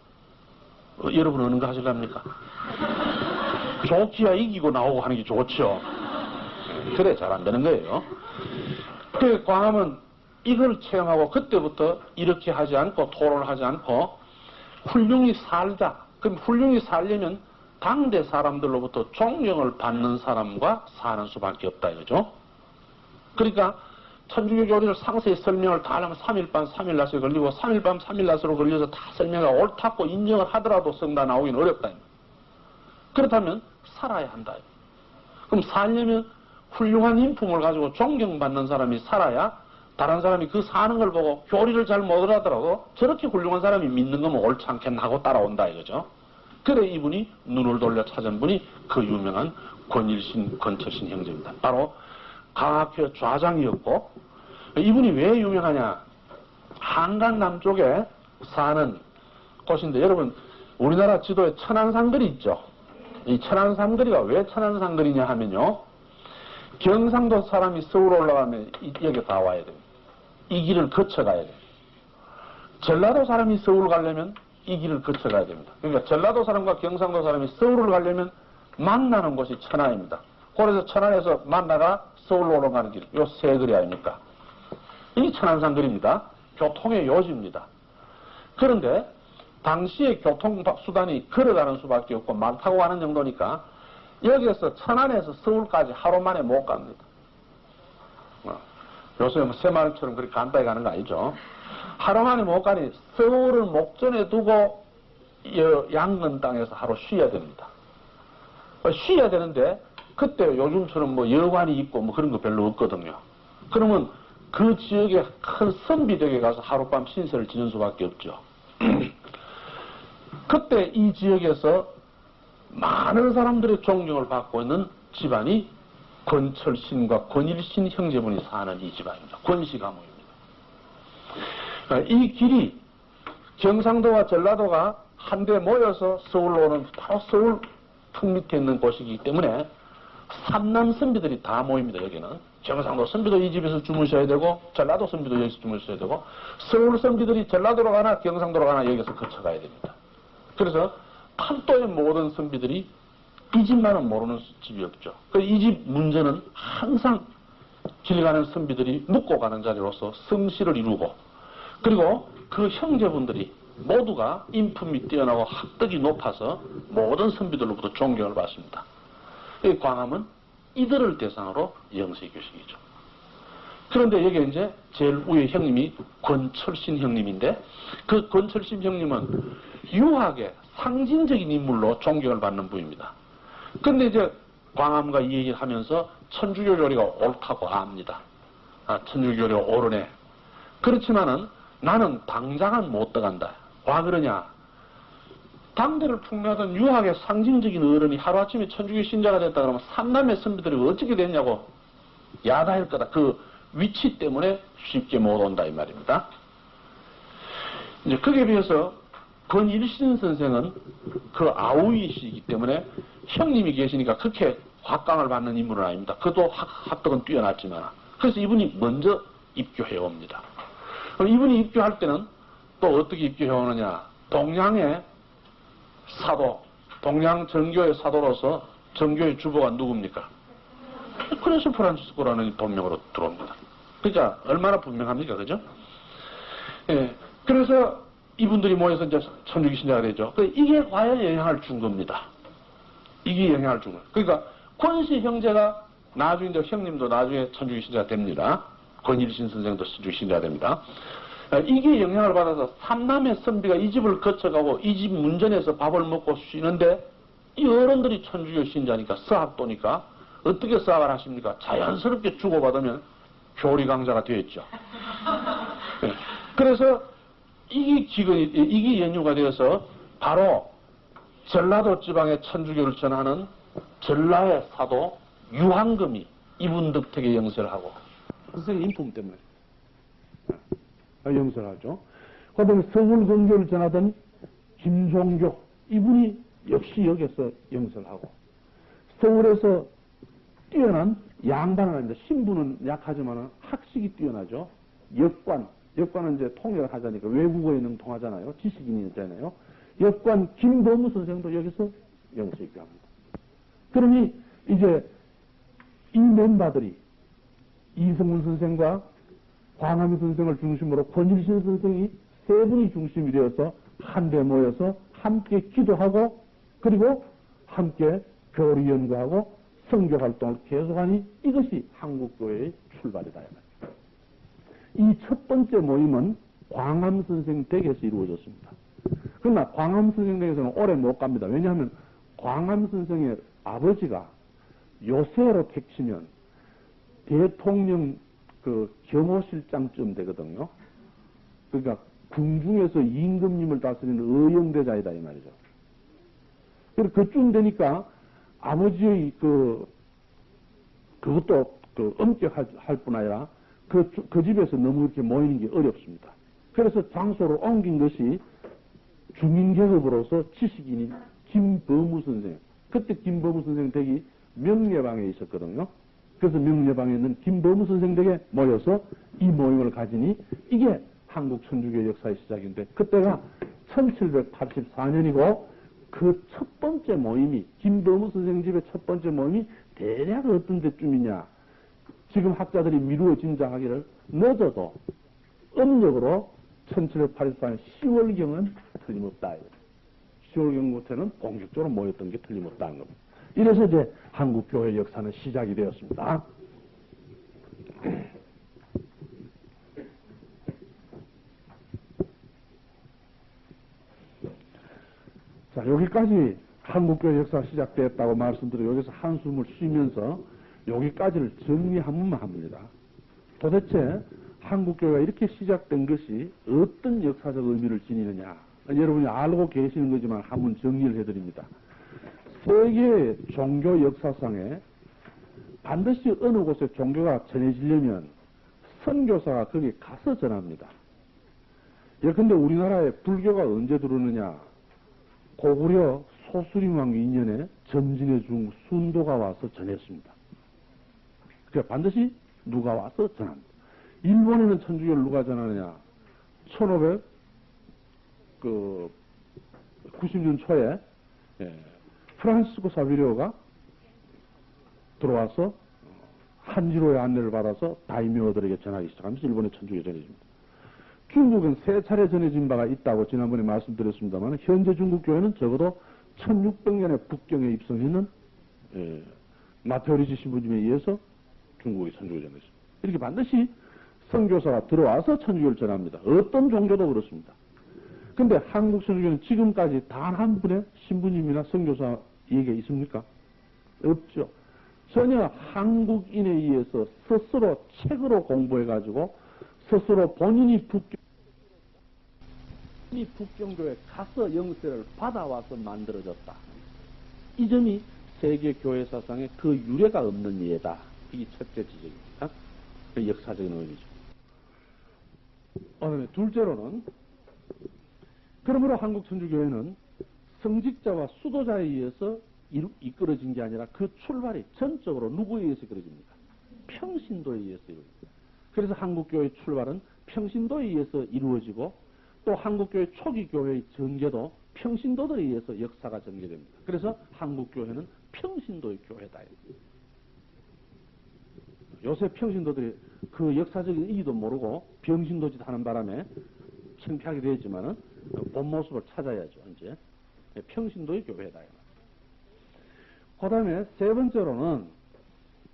여러분은 어느 거 하실랍니까? 좋기야 이기고 나오고 하는 게 좋죠. 그래 잘 안 되는 거예요. 그 광암은 이걸 체험하고 그때부터 이렇게 하지 않고 토론을 하지 않고 훌륭히 살자. 그럼 훌륭히 살려면 당대 사람들로부터 존경을 받는 사람과 사는 수밖에 없다 이거죠. 그러니까 천주교 교리를 상세히 설명을 다 하려면 3일 밤 3일 낮에 걸리고 3일 밤 3일 낮으로 걸려서 다 설명하고 옳다고 인정을 하더라도 성당 나오기는 어렵다. 그렇다면 살아야 한다. 그럼 살려면 훌륭한 인품을 가지고 존경받는 사람이 살아야 다른 사람이 그 사는 걸 보고 교리를 잘 못 알아더라도 저렇게 훌륭한 사람이 믿는 거면 옳지 않겠나 하고 따라온다 이거죠. 그래 이분이 눈을 돌려 찾은 분이 그 유명한 권일신, 권철신 형제입니다. 바로 강학회 좌장이었고 이분이 왜 유명하냐. 한강 남쪽에 사는 곳인데 여러분 우리나라 지도에 천안산거리 있죠. 이 천안산거리가 왜 천안산거리냐 하면요. 경상도 사람이 서울 올라가면 여기 다 와야 돼요. 이 길을 거쳐가야 돼요. 전라도 사람이 서울 가려면 이 길을 거쳐가야 됩니다. 그러니까 전라도 사람과 경상도 사람이 서울을 가려면 만나는 곳이 천안입니다. 그래서 천안에서 만나가 서울로 올라가는 길, 요 세 거리 아닙니까? 이 천안산거리입니다. 교통의 요지입니다. 그런데 당시의 교통수단이 걸어가는 수밖에 없고 말 타고 가는 정도니까 여기에서 천안에서 서울까지 하루 만에 못 갑니다. 요새 뭐 새마을처럼 그렇게 간단히 가는 거 아니죠. 하루 만에 못 가니 서울을 목전에 두고 양근 땅에서 하루 쉬어야 됩니다. 쉬어야 되는데 그때 요즘처럼 뭐 여관이 있고 뭐 그런 거 별로 없거든요. 그러면 그 지역의 큰 선비덕에 가서 하룻밤 신세를 지는 수밖에 없죠. 그때 이 지역에서 많은 사람들의 존경을 받고 있는 집안이 권철신과 권일신 형제분이 사는 이 집안입니다. 권씨 가문입니다. 이 길이 경상도와 전라도가 한데 모여서 서울로 오는 바로 서울 턱 밑에 있는 곳이기 때문에 삼남 선비들이 다 모입니다. 여기는 경상도 선비도 이 집에서 주무셔야 되고 전라도 선비도 여기서 주무셔야 되고 서울 선비들이 전라도로 가나 경상도로 가나 여기서 거쳐가야 됩니다. 그래서 팔도의 모든 선비들이 이 집만은 모르는 집이 없죠. 이 집 문제는 항상 길 가는 선비들이 묵고 가는 자리로서 성씨를 이루고 그리고 그 형제분들이 모두가 인품이 뛰어나고 학덕이 높아서 모든 선비들로부터 존경을 받습니다. 이 광암은 이들을 대상으로 영세교식이죠. 그런데 여기 이제 제일 위에 형님이 권철신 형님인데 그 권철신 형님은 유학의 상징적인 인물로 존경을 받는 분입니다. 근데 이제 광암과 이 얘기를 하면서 천주교 교리가 옳다고 압니다. 천주교 교리가 옳으네. 그렇지만은 나는 당장은 못 들어간다. 와 그러냐? 당대를 풍미하던 유학의 상징적인 어른이 하루아침에 천주교 신자가 됐다 그러면 삼남의 선비들이 어떻게 됐냐고 야단일 거다. 그 위치 때문에 쉽게 못 온다 이 말입니다. 이제 거기에 비해서 권일신 선생은 그 아우이시기 때문에 형님이 계시니까 그렇게 확강을 받는 인물은 아닙니다. 그도 학덕은 뛰어났지만 그래서 이분이 먼저 입교해 옵니다. 그럼 이분이 입교할 때는 또 어떻게 입교해 오느냐? 동양의 사도, 동양 정교의 사도로서 정교의 주보가 누굽니까? 그래서 프란치스코라는 본명으로 들어옵니다. 그러니까 얼마나 분명합니까? 그죠? 예. 그래서 이분들이 모여서 이제 천주교 신자가 되죠. 이게 과연 영향을 준 겁니다. 이게 영향을 준 거예요. 그러니까 권씨 형제가 나중에 이제 형님도 나중에 천주교 신자가 됩니다. 권일신 선생도 천주교 신자가 됩니다. 이게 영향을 받아서 삼남의 선비가 이 집을 거쳐가고 이 집 문전에서 밥을 먹고 쉬는데 이 어른들이 천주교 신자니까 서학도니까 어떻게 서학을 하십니까? 자연스럽게 주고받으면 교리 강자가 되었죠. 그래서 이게 연유가 되어서 바로 전라도 지방의 천주교를 전하는 전라의 사도 유한금이 이분 덕택에 영세를 하고 선생님 인품 때문에 영세를 하죠. 그 다음에 서울 건교를 전하던 김종교 이분이 역시 여기서 영세를 하고 서울에서 뛰어난 양반을 합니다. 신부는 약하지만 학식이 뛰어나죠. 역관은 이제 통역을 하자니까 외국어에 능통하잖아요. 지식인이잖아요. 역관 김범우 선생도 여기서 영세 입교합니다. 그러니 이제 이 멤버들이 이성훈 선생과 광암희 선생을 중심으로 권일신 선생이 세 분이 중심이 되어서 한데 모여서 함께 기도하고 그리고 함께 교리 연구하고 선교 활동을 계속하니 이것이 한국교회의 출발이다. 이 첫 번째 모임은 광암 선생 댁에서 이루어졌습니다. 그러나 광암 선생 댁에서는 오래 못 갑니다. 왜냐하면 광암 선생의 아버지가 요새로 택치면 대통령 그 경호실장쯤 되거든요. 그러니까 궁중에서 임금님을 다스리는 의형대자이다 이 말이죠. 그래서 그쯤 되니까 아버지의 그것도 엄격할 뿐 아니라 그 집에서 너무 이렇게 모이는 게 어렵습니다. 그래서 장소를 옮긴 것이 주민계급으로서 지식인인 김범우 선생. 그때 김범우 선생 댁이 명례방에 있었거든요. 그래서 명례방에 있는 김범우 선생 댁에 모여서 이 모임을 가지니 이게 한국 천주교 역사의 시작인데 그때가 1784년이고 그 첫 번째 모임이 김범우 선생 집의 첫 번째 모임이 대략 어떤 데쯤이냐. 지금 학자들이 미루어 짐작하기를 늦어도 음력으로 1784년 10월경은 틀림없다. 10월경부터는 공식적으로 모였던 게 틀림없다는 겁니다. 이래서 이제 한국교회 역사는 시작이 되었습니다. 자, 여기까지 한국교회 역사가 시작되었다고 말씀드려 여기서 한숨을 쉬면서 여기까지를 정리 한 번만 합니다. 도대체 한국교회가 이렇게 시작된 것이 어떤 역사적 의미를 지니느냐. 여러분이 알고 계시는 거지만 한번 정리를 해드립니다. 세계의 종교 역사상에 반드시 어느 곳에 종교가 전해지려면 선교사가 거기 가서 전합니다. 예컨대 우리나라에 불교가 언제 들어오느냐. 고구려 소수림왕 이년에 점진의 중 순도가 와서 전했습니다. 그러니까 반드시 누가 와서 전합니다. 일본에는 천주교를 누가 전하느냐. 1590년 초에 프란시스코 사비리오가 들어와서 한지로의 안내를 받아서 다이묘들에게 전하기 시작하면서 일본의 천주교 전해집니다. 중국은 세 차례 전해진 바가 있다고 지난번에 말씀드렸습니다만 현재 중국 교회는 적어도 1600년에 북경에 입성했는 마테오리지 신부님에 의해서 중국의 천주교 전했습니다. 이렇게 반드시 선교사가 들어와서 천주교를 전합니다. 어떤 종교도 그렇습니다. 근데 한국 천주교는 지금까지 단 한 분의 신부님이나 선교사에게 있습니까? 없죠. 전혀 한국인에 의해서 스스로 책으로 공부해가지고 스스로 본인이 북경교에 가서 영세를 받아와서 만들어졌다. 이 점이 세계 교회 사상에 그 유례가 없는 예다. 이게 첫째 지적입니다. 그 역사적인 의미죠. 둘째로는 그러므로 한국 천주교회는 성직자와 수도자에 의해서 이끌어진 게 아니라 그 출발이 전적으로 누구에 의해서 이끌어집니까? 평신도에 의해서 이루어집니다. 그래서 한국교회의 출발은 평신도에 의해서 이루어지고 또 한국교회 초기 교회의 전개도 평신도들에 의해서 역사가 전개됩니다. 그래서 한국교회는 평신도의 교회다. 요새 평신도들이 그 역사적인 의의도 모르고 병신도짓 하는 바람에 창피하게 되었지만은 본 모습을 찾아야죠. 이제 평신도의 교회다. 그 다음에 세 번째로는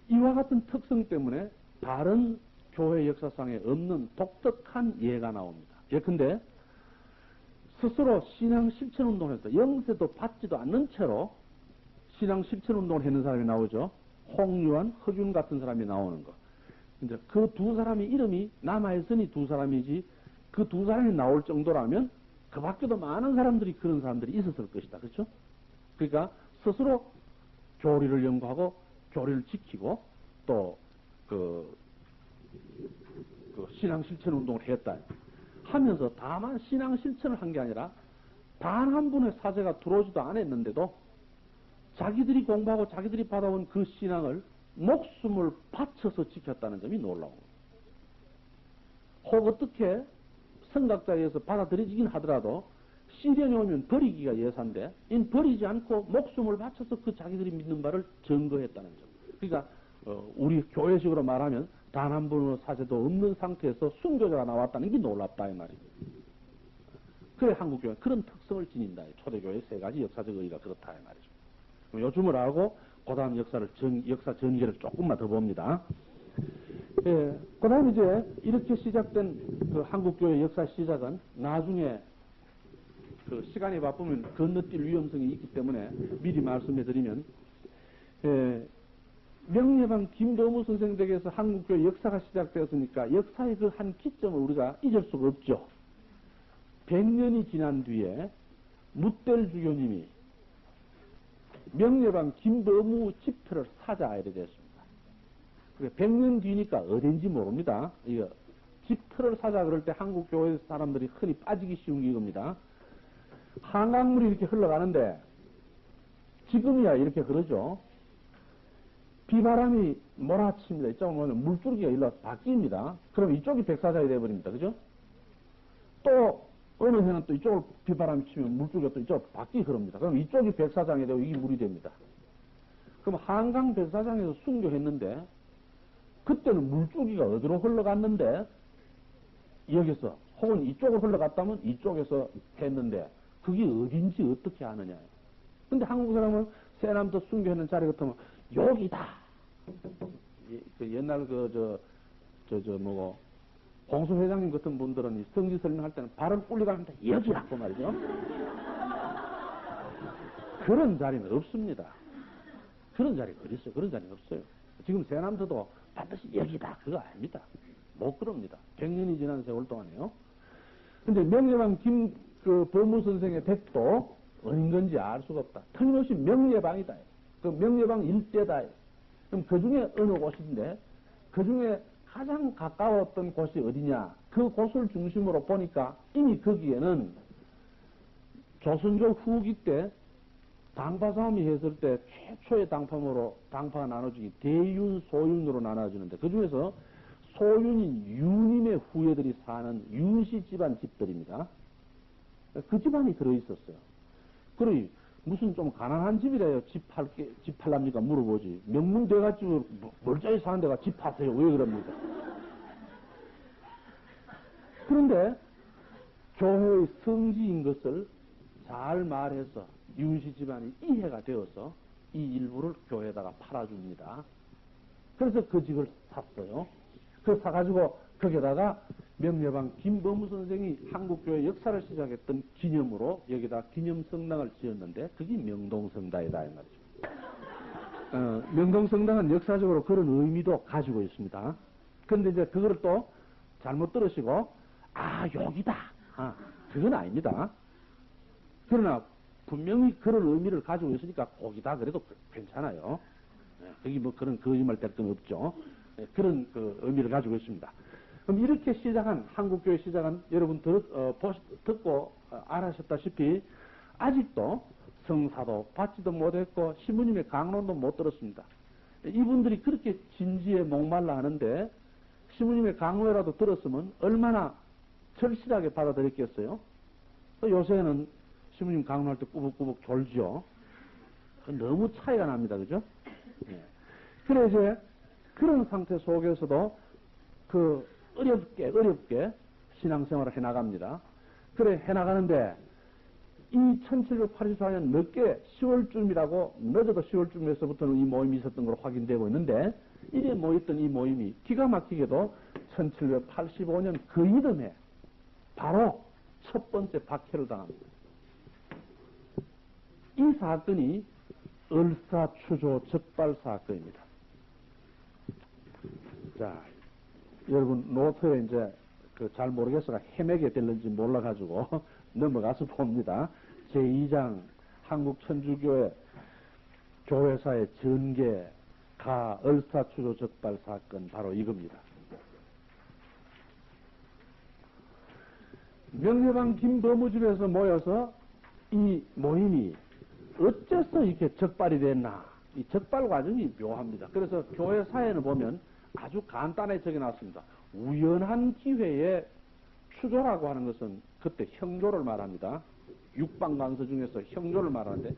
이와 같은 특성 때문에 다른 교회 역사상에 없는 독특한 예가 나옵니다. 예컨대 스스로 신앙 실천 운동을 했다. 영세도 받지도 않는 채로 신앙 실천 운동을 했는 사람이 나오죠. 홍유한, 허균 같은 사람이 나오는 거. 이제 그 두 사람이 이름이 남아있으니 두 사람이지 그 두 사람이 나올 정도라면 그 밖에도 많은 사람들이 그런 사람들이 있었을 것이다. 그렇죠? 그러니까 스스로 교리를 연구하고 교리를 지키고 또 그 신앙 실천 운동을 했다. 하면서 다만 신앙 실천을 한 게 아니라 단 한 분의 사제가 들어오지도 않았는데도 자기들이 공부하고 자기들이 받아온 그 신앙을 목숨을 바쳐서 지켰다는 점이 놀라운 거예요. 혹 어떻게 선각자에 의해서 받아들여지긴 하더라도 시련이 오면 버리기가 예사인데 버리지 않고 목숨을 바쳐서 그 자기들이 믿는 바를 증거했다는 점. 그러니까 우리 교회식으로 말하면 단 한 분의 사제도 없는 상태에서 순교자가 나왔다는 게 놀랍다 이 말이에요. 그래 한국교회는 그런 특성을 지닌다. 초대교회의 세 가지 역사적 의의가 그렇다 이 말이죠. 요즘을 알고 그 다음 역사 전개를 조금만 더 봅니다. 예, 그 다음에 이제 이렇게 시작된 그 한국교회 역사 시작은 나중에 그 시간이 바쁘면 건너뛸 위험성이 있기 때문에 미리 말씀해 드리면, 명예방 김도무 선생 댁에서 한국교회 역사가 시작되었으니까 역사의 그 한 기점을 우리가 잊을 수가 없죠. 100년이 지난 뒤에 묻델 주교님이 명예방 김도무 집터를 사자 이래 됐습니다. 100년 뒤니까 어딘지 모릅니다. 이거 집터를 사자 그럴 때 한국 교회 사람들이 흔히 빠지기 쉬운 게 이겁니다. 한강물이 이렇게 흘러가는데 지금이야 이렇게 그러죠. 비바람이 몰아칩니다. 이쪽으로 보면 물줄기가 일로 바뀝니다. 그럼 이쪽이 백사장이 되어버립니다. 그죠? 또 어느 해는 또 이쪽으로 비바람이 치면 물줄기가 또 이쪽으로 바뀌기 그럽니다. 그럼 이쪽이 백사장이 되고 이게 물이 됩니다. 그럼 한강 백사장에서 순교했는데 그때는 물줄기가 어디로 흘러갔는데 여기서 혹은 이쪽으로 흘러갔다면 이쪽에서 했는데 그게 어딘지 어떻게 아느냐. 근데 한국 사람은 새남도 순교하는 자리 같으면 여기다. 그 옛날 뭐고 공수 회장님 같은 분들은 이 성지 설명할 때는 발을 꿀리가는데 여기라고 말이죠. 그런 자리는 없습니다. 그런 자리가 어디 있어요? 그런 자리는 없어요. 지금 새남도도 반드시 여기다 그거 아닙니다. 못 그럽니다. 100년이 지난 세월 동안에요. 근데 명예방 법무 선생의 댁도 어딘 건지 알 수가 없다. 틀림없이 명예방이다. 그 명예방 일대다. 그럼 그 중에 어느 곳인데, 그 중에 가장 가까웠던 곳이 어디냐? 그 곳을 중심으로 보니까 이미 거기에는 조선조 후기 때 당파 싸움이 했을 때 최초의 당파가 나눠지기 대윤, 소윤으로 나눠지는데 그 중에서 소윤인 유님의 후예들이 사는 윤씨 집안 집들입니다. 그 집안이 들어있었어요. 그러니 무슨 좀 가난한 집이래요. 집 팔랍니까? 물어보지. 명문대갓집을 멀쩡히 사는 데가 집 파세요. 왜 그럽니까? 그런데 교회의 성지인 것을 잘 말해서 윤씨 집안이 이해가 되어서 이 일부를 교회에다가 팔아줍니다. 그래서 그 집을 샀어요. 그 사가지고 거기다가 명예방 김범우 선생이 한국교회 역사를 시작했던 기념으로 여기다 기념성당을 지었는데 그게 명동성당이다 이 말이죠. 명동성당은 역사적으로 그런 의미도 가지고 있습니다. 그런데 이제 그거를 또 잘못 들으시고 여기다 그건 아닙니다. 그러나 분명히 그런 의미를 가지고 있으니까 거기다 그래도 괜찮아요. 거기 뭐 그런 거짓말 될 건 없죠. 그런 그 의미를 가지고 있습니다. 그럼 이렇게 시작한 한국교회 시작한 여러분 듣고 알아셨다시피 아직도 성사도 받지도 못했고 신부님의 강론도 못 들었습니다. 이분들이 그렇게 진지에 목말라 하는데 신부님의 강론이라도 들었으면 얼마나 절실하게 받아들였겠어요. 요새는 신부님 강론할 때 꾸벅꾸벅 졸죠. 너무 차이가 납니다. 그죠? 그래 이제 그런 상태 속에서도 어렵게 신앙생활을 해나갑니다. 그래 해나가는데 이 1784년 늦게 10월쯤이라고 늦어도 10월쯤에서부터는 이 모임이 있었던 걸로 확인되고 있는데 이래 모였던 이 모임이 기가 막히게도 1785년 그 이듬해 바로 첫 번째 박해를 당합니다. 이 사건이 을사추조 적발 사건입니다. 자, 여러분 노트에 이제 잘 모르겠어가 헤매게 될는지 몰라가지고 넘어가서 봅니다. 제2장 한국천주교회 교회사의 전개 가 을사추조 적발 사건 바로 이겁니다. 명예방 김범우집에서 모여서 이 모임이 어째서 이렇게 적발이 됐나? 이 적발 과정이 묘합니다. 그래서 교회 사회를 보면 아주 간단하게 적어놨습니다. 우연한 기회에 추조라고 하는 것은 그때 형조를 말합니다. 육방관서 중에서 형조를 말하는데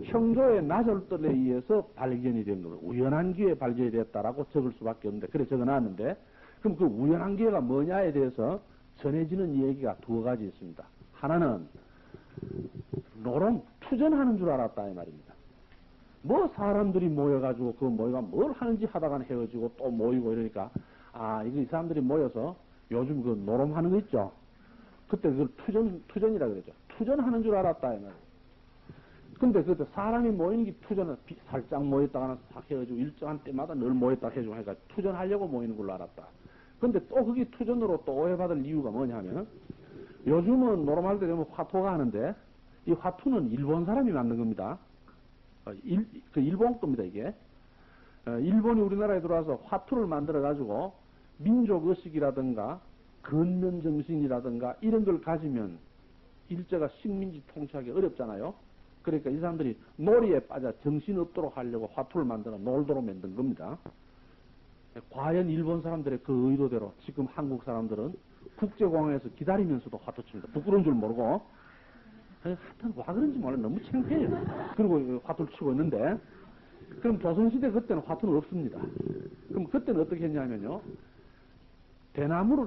형조의 나절들에 의해서 발견이 된 거예요. 우연한 기회에 발견이 됐다라고 적을 수밖에 없는데 그래 적어놨는데 그럼 그 우연한 기회가 뭐냐에 대해서 전해지는 얘기가 두 가지 있습니다. 하나는 노름 투전하는 줄 알았다 이 말입니다. 뭐 사람들이 모여가지고 그 모여가 뭘 하는지 하다가 헤어지고 또 모이고 이러니까 이거 이 사람들이 모여서 요즘 그 노름하는 거 있죠. 그때 그걸 투전이라 그러죠. 투전하는 줄 알았다 이 말이에요. 근데 그때 사람이 모이는 게 투전은 살짝 모였다가는 싹 헤어지고 일정한 때마다 늘 모였다 해주고 하니까 투전하려고 모이는 걸로 알았다. 근데 또 그게 투전으로 또 오해받을 이유가 뭐냐면 요즘은 노름할 때 되면 화토가 하는데 이 화투는 일본 사람이 만든 겁니다. 일본 겁니다, 이게. 일본이 우리나라에 들어와서 화투를 만들어가지고 민족의식이라든가 근면정신이라든가 이런 걸 가지면 일제가 식민지 통치하기 어렵잖아요. 그러니까 이 사람들이 놀이에 빠져 정신없도록 하려고 화투를 만들어 놀도록 만든 겁니다. 과연 일본 사람들의 그 의도대로 지금 한국 사람들은 국제공항에서 기다리면서도 화투 칩니다. 부끄러운 줄 모르고. 하여튼 와 그런지 몰라 너무 창피해요. 그리고 화투를 치고 있는데 그럼 조선시대 그때는 화투는 없습니다. 그럼 그때는 어떻게 했냐면요. 대나무를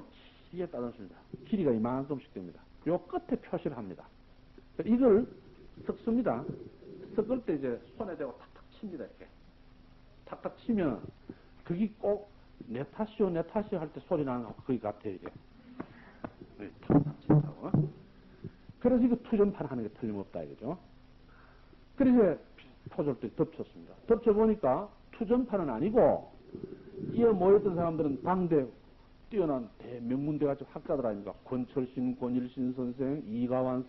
치겠다는 소리입니다. 길이가 이만큼씩 됩니다. 요 끝에 표시를 합니다. 이걸 섞습니다. 섞을 때 이제 손에 대고 탁탁 칩니다, 이렇게. 탁탁 치면, 그게 꼭, 내 탓이요, 내 탓이요 할 때 소리 나는 거, 그게 같아요, 이게. 탁탁 친다고. 그래서 이거 투전판 하는 게 틀림없다, 이거죠. 그래서 포졸들이 덮쳤습니다. 덮쳐보니까 투전판은 아니고, 이어 모였던 사람들은 당대 뛰어난 대명문대가지고 학자들 아닙니까? 권철신, 권일신 선생, 이가완,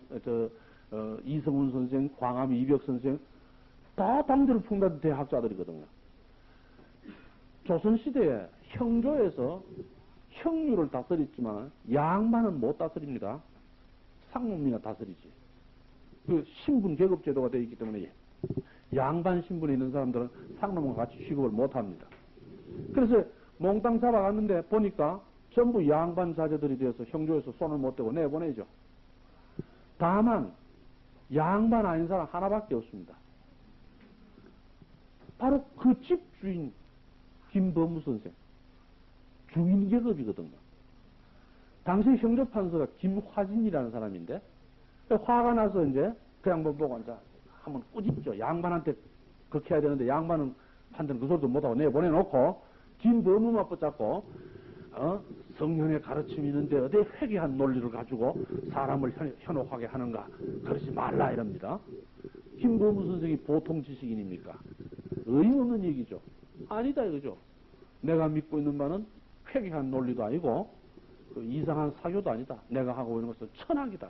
이성훈 선생, 광암 이벽 선생, 다 당대를 풍다던 대학자들이거든요. 조선시대에 형조에서 형류를 다스렸지만 양반은 못 다스립니다. 상놈이나 다스리지. 그 신분 계급 제도가 되어 있기 때문에 양반 신분에 있는 사람들은 상놈과 같이 취급을 못 합니다. 그래서 몽땅 잡아갔는데 보니까 전부 양반 자제들이 되어서 형조에서 손을 못 대고 내보내죠. 다만 양반 아닌 사람 하나밖에 없습니다. 바로 그 집 주인 김범우 선생. 주인 계급이거든요. 당시 형조판서가 김화진이라는 사람인데 화가 나서 이제 그 양반 보고 이제 한번 꾸짖죠. 양반한테 그렇게 해야 되는데 양반은 한테는 그 소리도 못하고 내보내놓고 김범우만 붙잡고 성현의 가르침이 있는데 어디 회개한 논리를 가지고 사람을 현혹하게 하는가. 그러지 말라 이럽니다. 김범우 선생이 보통 지식인입니까? 의무없는 얘기죠. 아니다 이거죠. 내가 믿고 있는 바는 회개한 논리도 아니고 그 이상한 사교도 아니다. 내가 하고 있는 것은 천학이다.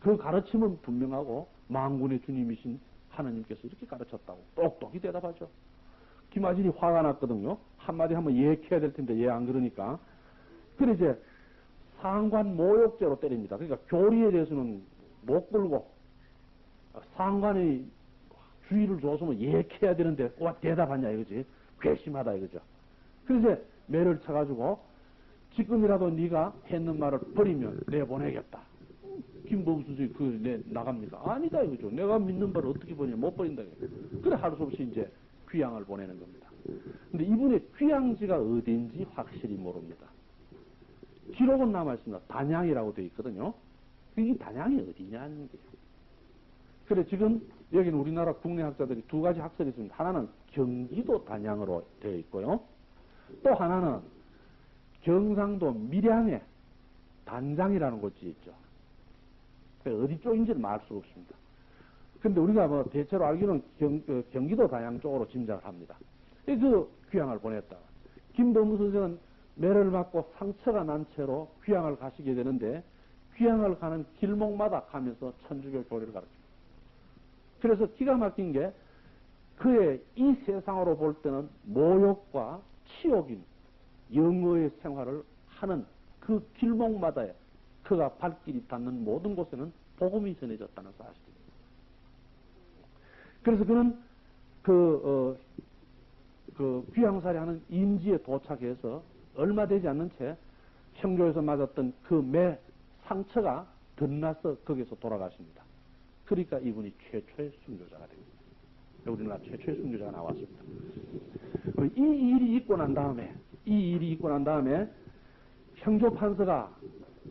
그 가르침은 분명하고 만군의 주님이신 하나님께서 이렇게 가르쳤다고 똑똑히 대답하죠. 김아진이 화가 났거든요. 한마디 하면 예해야 될 텐데 예 안 그러니까. 그래 이제 상관 모욕죄로 때립니다. 그러니까 교리에 대해서는 못 걸고 상관의 주의를 줬으면 예해야 되는데 와 대답하냐 이거지. 괘씸하다 이거죠. 그래서 매를 쳐가지고 지금이라도 네가 했는 말을 버리면 내보내겠다. 김범수 선생이 내 나갑니까? 아니다 이거죠. 내가 믿는 바를 어떻게 버리냐 못 버린다. 그래 할 수 없이 이제 귀양을 보내는 겁니다. 근데 이분의 귀양지가 어딘지 확실히 모릅니다. 기록은 남아있습니다. 단양이라고 되어 있거든요. 이 단양이 어디냐는 게. 그래 지금 여기는 우리나라 국내 학자들이 두 가지 학설이 있습니다. 하나는 경기도 단양으로 되어 있고요. 또 하나는 경상도 밀양에 단장이라는 곳이 있죠. 어디 쪽인지는 말 수가 없습니다. 근데 우리가 뭐 대체로 알기로는 경기도 단양 쪽으로 짐작을 합니다. 그 귀향을 보냈다. 김범우 선생은 매를 맞고 상처가 난 채로 귀향을 가시게 되는데 귀향을 가는 길목마다 가면서 천주교 교리를 가르칩니다. 그래서 기가 막힌 게 그의 이 세상으로 볼 때는 모욕과 치욕인 영어의 생활을 하는 그 길목마다에 그가 발길이 닿는 모든 곳에는 복음이 전해졌다는 사실입니다. 그래서 그는 그 귀향살이 하는 임지에 도착해서 얼마 되지 않는 채 형조에서 맞았던 그 매 상처가 덧나서 거기서 돌아가십니다. 그러니까 이분이 최초의 순교자가 됩니다. 우리나라 최초의 순교자가 나왔습니다. 이 일이 있고 난 다음에 형조판서가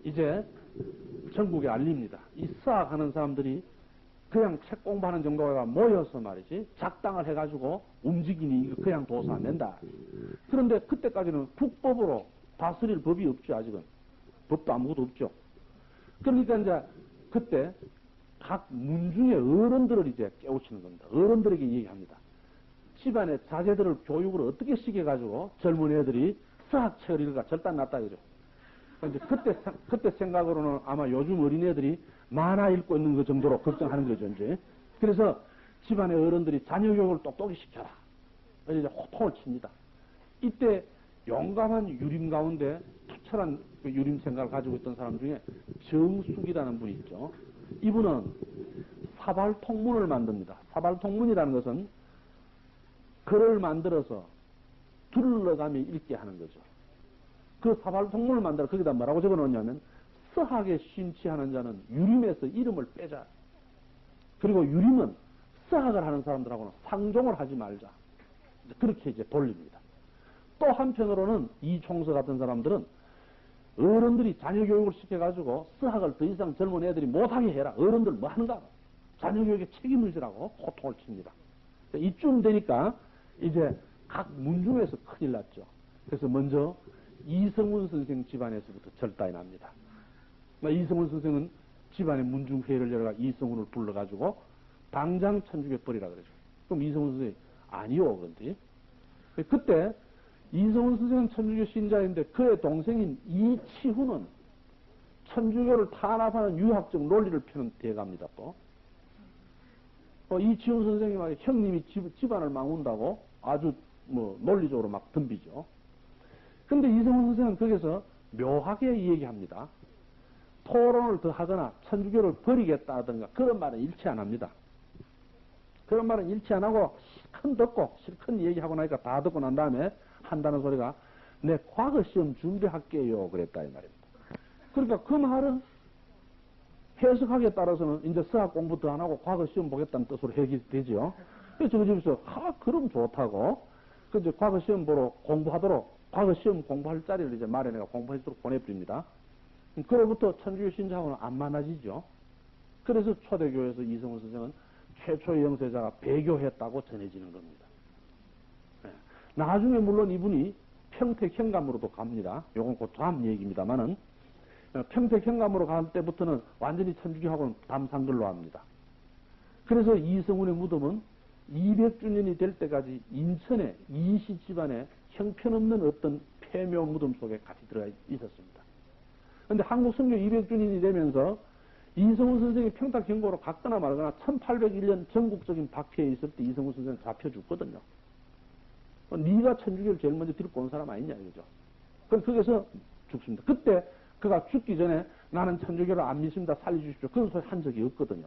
이제 전국에 알립니다. 이 수학하는 사람들이 그냥 책 공부하는 정도가 모여서 말이지 작당을 해가지고 움직이니 이거 그냥 둬서 안 된다. 그런데 그때까지는 국법으로 다스릴 법이 없죠. 아직은 법도 아무것도 없죠. 그러니까 이제 그때 각 문중의 어른들을 이제 깨우치는 겁니다. 어른들에게 얘기합니다. 집안의 자제들을 교육을 어떻게 시켜가지고 젊은 애들이 수학 처리가 절단났다 그죠. 이제 그때 생각으로는 아마 요즘 어린애들이 만화 읽고 있는 것 정도로 걱정하는 거죠, 이제. 그래서 집안의 어른들이 자녀 교육을 똑똑히 시켜라. 이제 호통을 칩니다. 이때 용감한 유림 가운데 투철한 그 유림 생각을 가지고 있던 사람 중에 정숙이라는 분이 있죠. 이분은 사발통문을 만듭니다. 사발통문이라는 것은 글을 만들어서 둘러가며 읽게 하는 거죠. 그 사발통문을 만들어 거기다 뭐라고 적어놓냐면 서학에 심취하는 자는 유림에서 이름을 빼자. 그리고 유림은 서학을 하는 사람들하고는 상종을 하지 말자. 그렇게 이제 돌립니다. 또 한편으로는 이총서 같은 사람들은 어른들이 자녀 교육을 시켜가지고 서학을 더 이상 젊은 애들이 못하게 해라. 어른들 뭐 하는가? 자녀교육에 책임을 지라고 호통을 칩니다. 이쯤 되니까 이제 각 문중에서 큰일 났죠. 그래서 먼저 이성훈 선생 집안에서부터 절단이 납니다. 이성훈 선생은 집안의 문중회의를 열어가 이성훈을 불러가지고 당장 천주교 버리라 그러죠. 그럼 이성훈 선생이 아니요 그런데 그때 이성훈 선생은 천주교 신자인데 그의 동생인 이치훈은 천주교를 탄압하는 유학적 논리를 펴는 대가입니다. 또 이치훈 선생이 막 형님이 집안을 망운다고 아주 뭐 논리적으로 막 덤비죠. 근데 이성훈 선생은 거기서 묘하게 얘기합니다. 토론을 더 하거나 천주교를 버리겠다 하든가 그런 말은 일치 안 합니다. 그런 말은 일치 안 하고 실컷 듣고 실컷 얘기하고 나니까 다 듣고 난 다음에 한다는 소리가 내 과거 시험 준비할게요 그랬다 이 말입니다. 그러니까 그 말은 해석하기에 따라서는 이제 수학 공부 더 안 하고 과거 시험 보겠다는 뜻으로 해석이 되죠. 그래서 그 집에서 그럼 좋다고 그 이제 과거 시험 보러 공부하도록 과거 시험 공부할 자리를 이제 마련해가 공부하도록 보내버립니다. 그로부터 천주교 신자하고는 안 만나지죠. 그래서 초대교회에서 이성훈 선생은 최초의 영세자가 배교했다고 전해지는 겁니다. 나중에 물론 이분이 평택 현감으로도 갑니다. 요건 곧 다음 얘기입니다만은 평택 현감으로 갈 때부터는 완전히 천주교하고는 담상글로 합니다. 그래서 이성훈의 무덤은 200주년이 될 때까지 인천의 이시 집안에 형편없는 어떤 폐묘 무덤 속에 같이 들어가 있었습니다. 그런데 한국 선교 200주년이 되면서 이성훈 선생이 평택 경고로 갔거나 말거나 1801년 전국적인 박해에 있을 때 이성훈 선생은 잡혀 죽거든요. 네가 천주교를 제일 먼저 데리고 온 사람 아니냐 이거죠. 그럼 거기서 죽습니다. 그때 그가 죽기 전에 나는 천주교를 안 믿습니다. 살려주십시오. 그런 소리 한 적이 없거든요.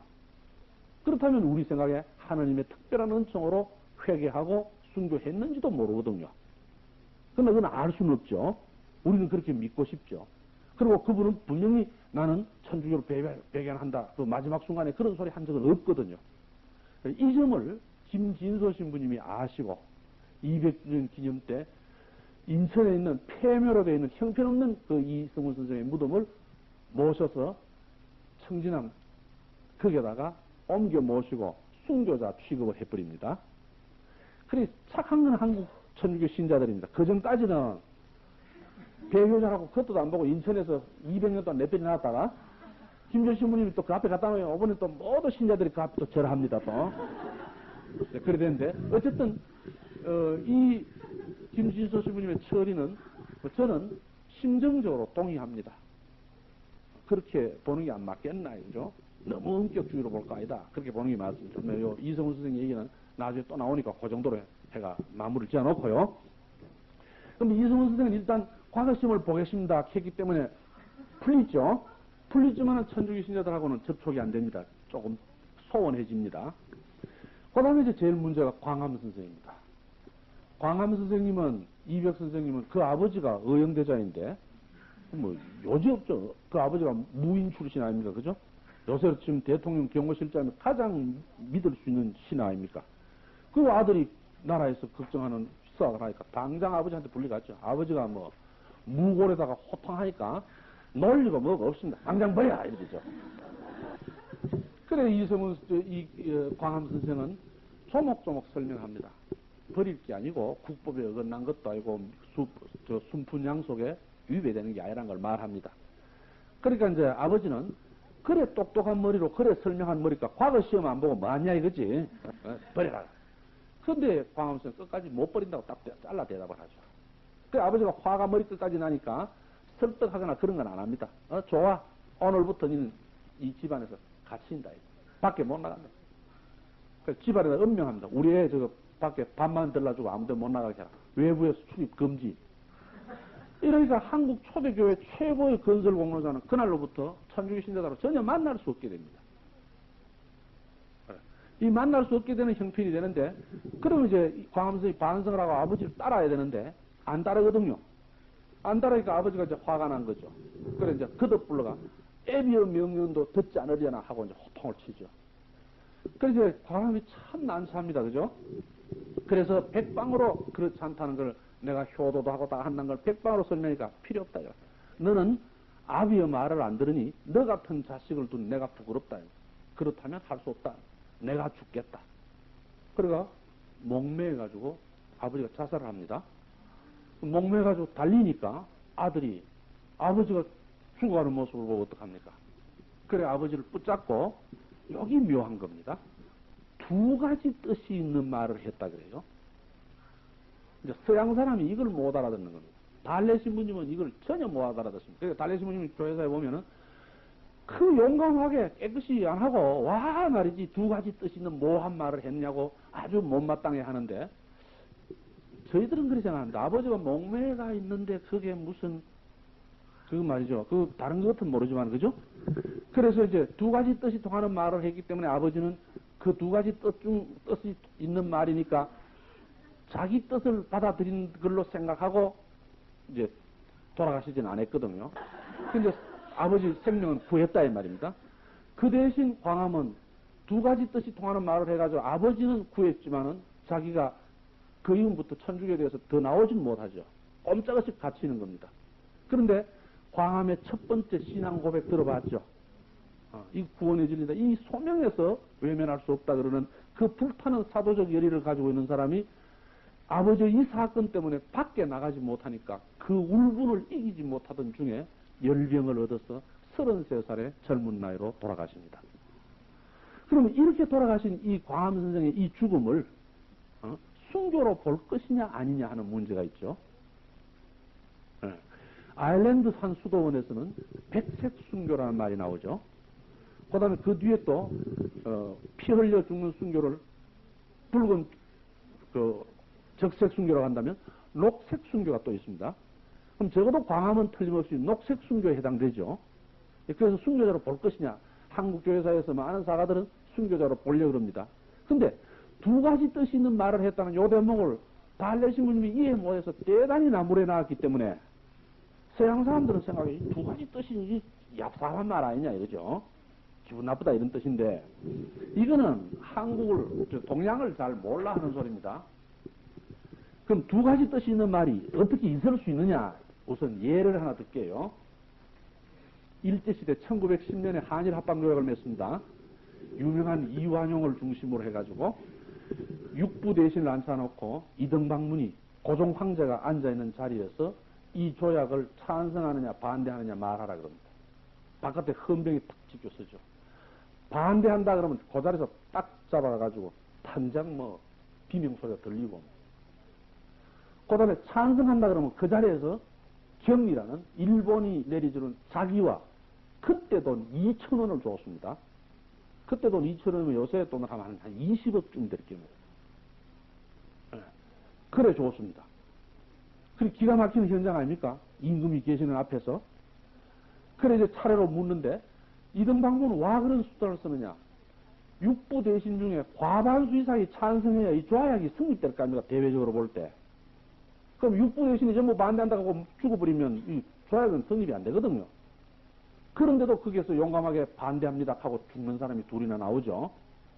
그렇다면 우리 생각에 하느님의 특별한 은총으로 회개하고 순교했는지도 모르거든요. 그러나 그건 알 수는 없죠. 우리는 그렇게 믿고 싶죠. 그리고 그분은 분명히 나는 천주교를 배견한다. 그 마지막 순간에 그런 소리 한 적은 없거든요. 이 점을 김진소 신부님이 아시고 200주년 기념 때 인천에 있는 폐묘로 되어 있는 형편없는 그 이성훈 선생의 무덤을 모셔서 청진함 거기에다가 옮겨 모시고 순교자 취급을 해버립니다. 그래 착한 건 한국 천주교 신자들입니다. 그 전까지는 배교자라고 그것도 안 보고 인천에서 200년 동안 몇 번이 나왔다가 김전 신부님이 또 그 앞에 갖다 놓으면 이번에 또 모든 신자들이 그 앞에 또 절합니다. 또 그래 되는데 어쨌든 이 김진소 신부님의 처리는 저는 심정적으로 동의합니다. 그렇게 보는 게 안 맞겠나 이죠. 너무 엄격주의로 볼 거 아니다. 그렇게 보는 게 맞습니다. 이성훈 선생 얘기는 나중에 또 나오니까 그 정도로 해가 마무리를 지어놓고요. 그럼 이성훈 선생은 일단 과거시험을 보겠습니다 했기 때문에 풀리죠. 풀리지만은 천주교 신자들하고는 접촉이 안 됩니다. 조금 소원해집니다. 그 다음에 이제 제일 문제가 광암 선생입니다. 광암 선생님은, 이백 선생님은 그 아버지가 의형대자인데, 뭐, 요지 없죠. 그 아버지가 무인 출신 아닙니까? 그죠? 요새 지금 대통령 경호실장이 가장 믿을 수 있는 신 아닙니까? 그 아들이 나라에서 걱정하는 수학을 하니까 당장 아버지한테 불려갔죠. 아버지가 뭐, 무골에다가 호통하니까 논리가 뭐가 없습니다. 당장 버려야! 이러죠. 그래, 이성훈, 광암 선생은 조목조목 설명합니다. 버릴 게 아니고 국법에 어긋난 것도 아니고 순풍양 속에 위배되는 게 아니라는 걸 말합니다. 그러니까 이제 아버지는 그래 똑똑한 머리로 그래 설명한 머리가 과거 시험 안 보고 뭐하냐 이거지. 버려라. 그런데 광암선 끝까지 못 버린다고 딱 잘라 대답을 하죠. 그 아버지가 화가 머리 끝까지 나니까 설득하거나 그런 건 안 합니다. 좋아. 오늘부터 너는 이 집안에서 갇힌다. 밖에 못 나간다. 그 집안에다 엄명합니다. 우리 애 저거 밖에 밥만 들라주고 아무도 못 나가게 하라. 외부에서 출입 금지. 이러니까 한국 초대교회 최고의 건설 공로자는 그날로부터 천주교 신자들하고 전혀 만날 수 없게 됩니다. 이 만날 수 없게 되는 형편이 되는데, 그러면 이제 광암선이 반성을 하고 아버지를 따라야 되는데, 안 따르거든요. 안 따르니까 아버지가 이제 화가 난 거죠. 그래 이제 거듭 불러가, 애비의 명령도 듣지 않으려나 하고 이제 호통을 치죠. 그래서 이제 광암이 참 난처합니다. 그죠? 그래서 백방으로 그렇지 않다는 걸 내가 효도도 하고 다 한다는 걸 백방으로 설명하니까 필요 없다. 너는 아비의 말을 안 들으니 너 같은 자식을 둔 내가 부끄럽다. 그렇다면 할 수 없다. 내가 죽겠다. 그래가 목매해가지고 아버지가 자살을 합니다. 목매해가지고 달리니까 아들이 아버지가 죽어가는 모습을 보고 어떡합니까? 그래 아버지를 붙잡고 여기 묘한 겁니다. 두 가지 뜻이 있는 말을 했다 그래요. 이제 서양 사람이 이걸 못 알아듣는 겁니다. 달래 신부님은 이걸 전혀 못 알아듣습니다. 그러니까 달래 신부님 교회사에 보면은 그 용감하게 깨끗이 안 하고 와 말이지 두 가지 뜻 있는 뭐한 말을 했냐고 아주 못마땅해 하는데 저희들은 그렇지 않습니다. 아버지가 목매가 있는데 그게 무슨 그 말이죠. 그 다른 것은 모르지만 그죠? 그래서 이제 두 가지 뜻이 통하는 말을 했기 때문에 아버지는 그 두 가지 뜻이 있는 말이니까 자기 뜻을 받아들인 걸로 생각하고 이제 돌아가시진 않았거든요. 근데 아버지 생명은 구했다 이 말입니다. 그 대신 광암은 두 가지 뜻이 통하는 말을 해가지고 아버지는 구했지만은 자기가 그 이후부터 천주교에 대해서 더 나오진 못하죠. 꼼짝없이 갇히는 겁니다. 그런데 광암의 첫 번째 신앙 고백 들어봤죠. 이 구원의 진리다. 이 소명에서 외면할 수 없다 그러는 그 불타는 사도적 열의를 가지고 있는 사람이 아버지의 이 사건 때문에 밖에 나가지 못하니까 그 울분을 이기지 못하던 중에 열병을 얻어서 33살의 젊은 나이로 돌아가십니다. 그러면 이렇게 돌아가신 이 광암 선생의 이 죽음을 순교로 볼 것이냐 아니냐 하는 문제가 있죠. 아일랜드 산 수도원에서는 백색 순교라는 말이 나오죠. 그 다음에 그 뒤에 또 피 흘려 죽는 순교를 붉은 적색 순교라고 한다면 녹색 순교가 또 있습니다. 그럼 적어도 광암은 틀림없이 녹색 순교에 해당되죠. 그래서 순교자로 볼 것이냐. 한국 교회사에서 많은 사가들은 순교자로 보려고 합니다. 근데 두 가지 뜻이 있는 말을 했다는 요 대목을 달래 신부님이 이해 못해서 대단히 나무래 나왔기 때문에 서양 사람들은 생각해 두 가지 뜻이 얍삽한 말 아니냐 이거죠. 기분 나쁘다 이런 뜻인데 이거는 동양을 잘 몰라 하는 소리입니다. 그럼 두 가지 뜻이 있는 말이 어떻게 있을 수 있느냐? 우선 예를 하나 들게요. 일제시대 1910년에 한일 합방조약을 맺습니다. 유명한 이완용을 중심으로 해가지고 육부 대신을 앉혀놓고 이등박문이 고종 황제가 앉아있는 자리에서 이 조약을 찬성하느냐 반대하느냐 말하라 그럽니다. 바깥에 헌병이 탁 찍혀 서죠. 반대한다 그러면 그 자리에서 딱 잡아가지고 탄장 비명소리가 들리고 그 다음에 찬성한다 그러면 그 자리에서 경리라는 일본이 내리주는 자기와 그때 돈 2,000원을 줬습니다. 그때 돈 2,000원이면 요새 돈을 하면 한 20억쯤 될 경우. 그래 줬습니다. 그래 기가 막히는 현장 아닙니까? 임금이 계시는 앞에서. 그래 이제 차례로 묻는데 이등박문은 와 그런 수단을 쓰느냐? 육부 대신 중에 과반수 이상이 찬성해야 이 조약이 성립될 거 아닙니까? 대외적으로 볼 때. 그럼 육부 대신이 전부 반대한다고 하고 죽어버리면 이 조약은 성립이 안 되거든요. 그런데도 거기에서 용감하게 반대합니다 하고 죽는 사람이 둘이나 나오죠.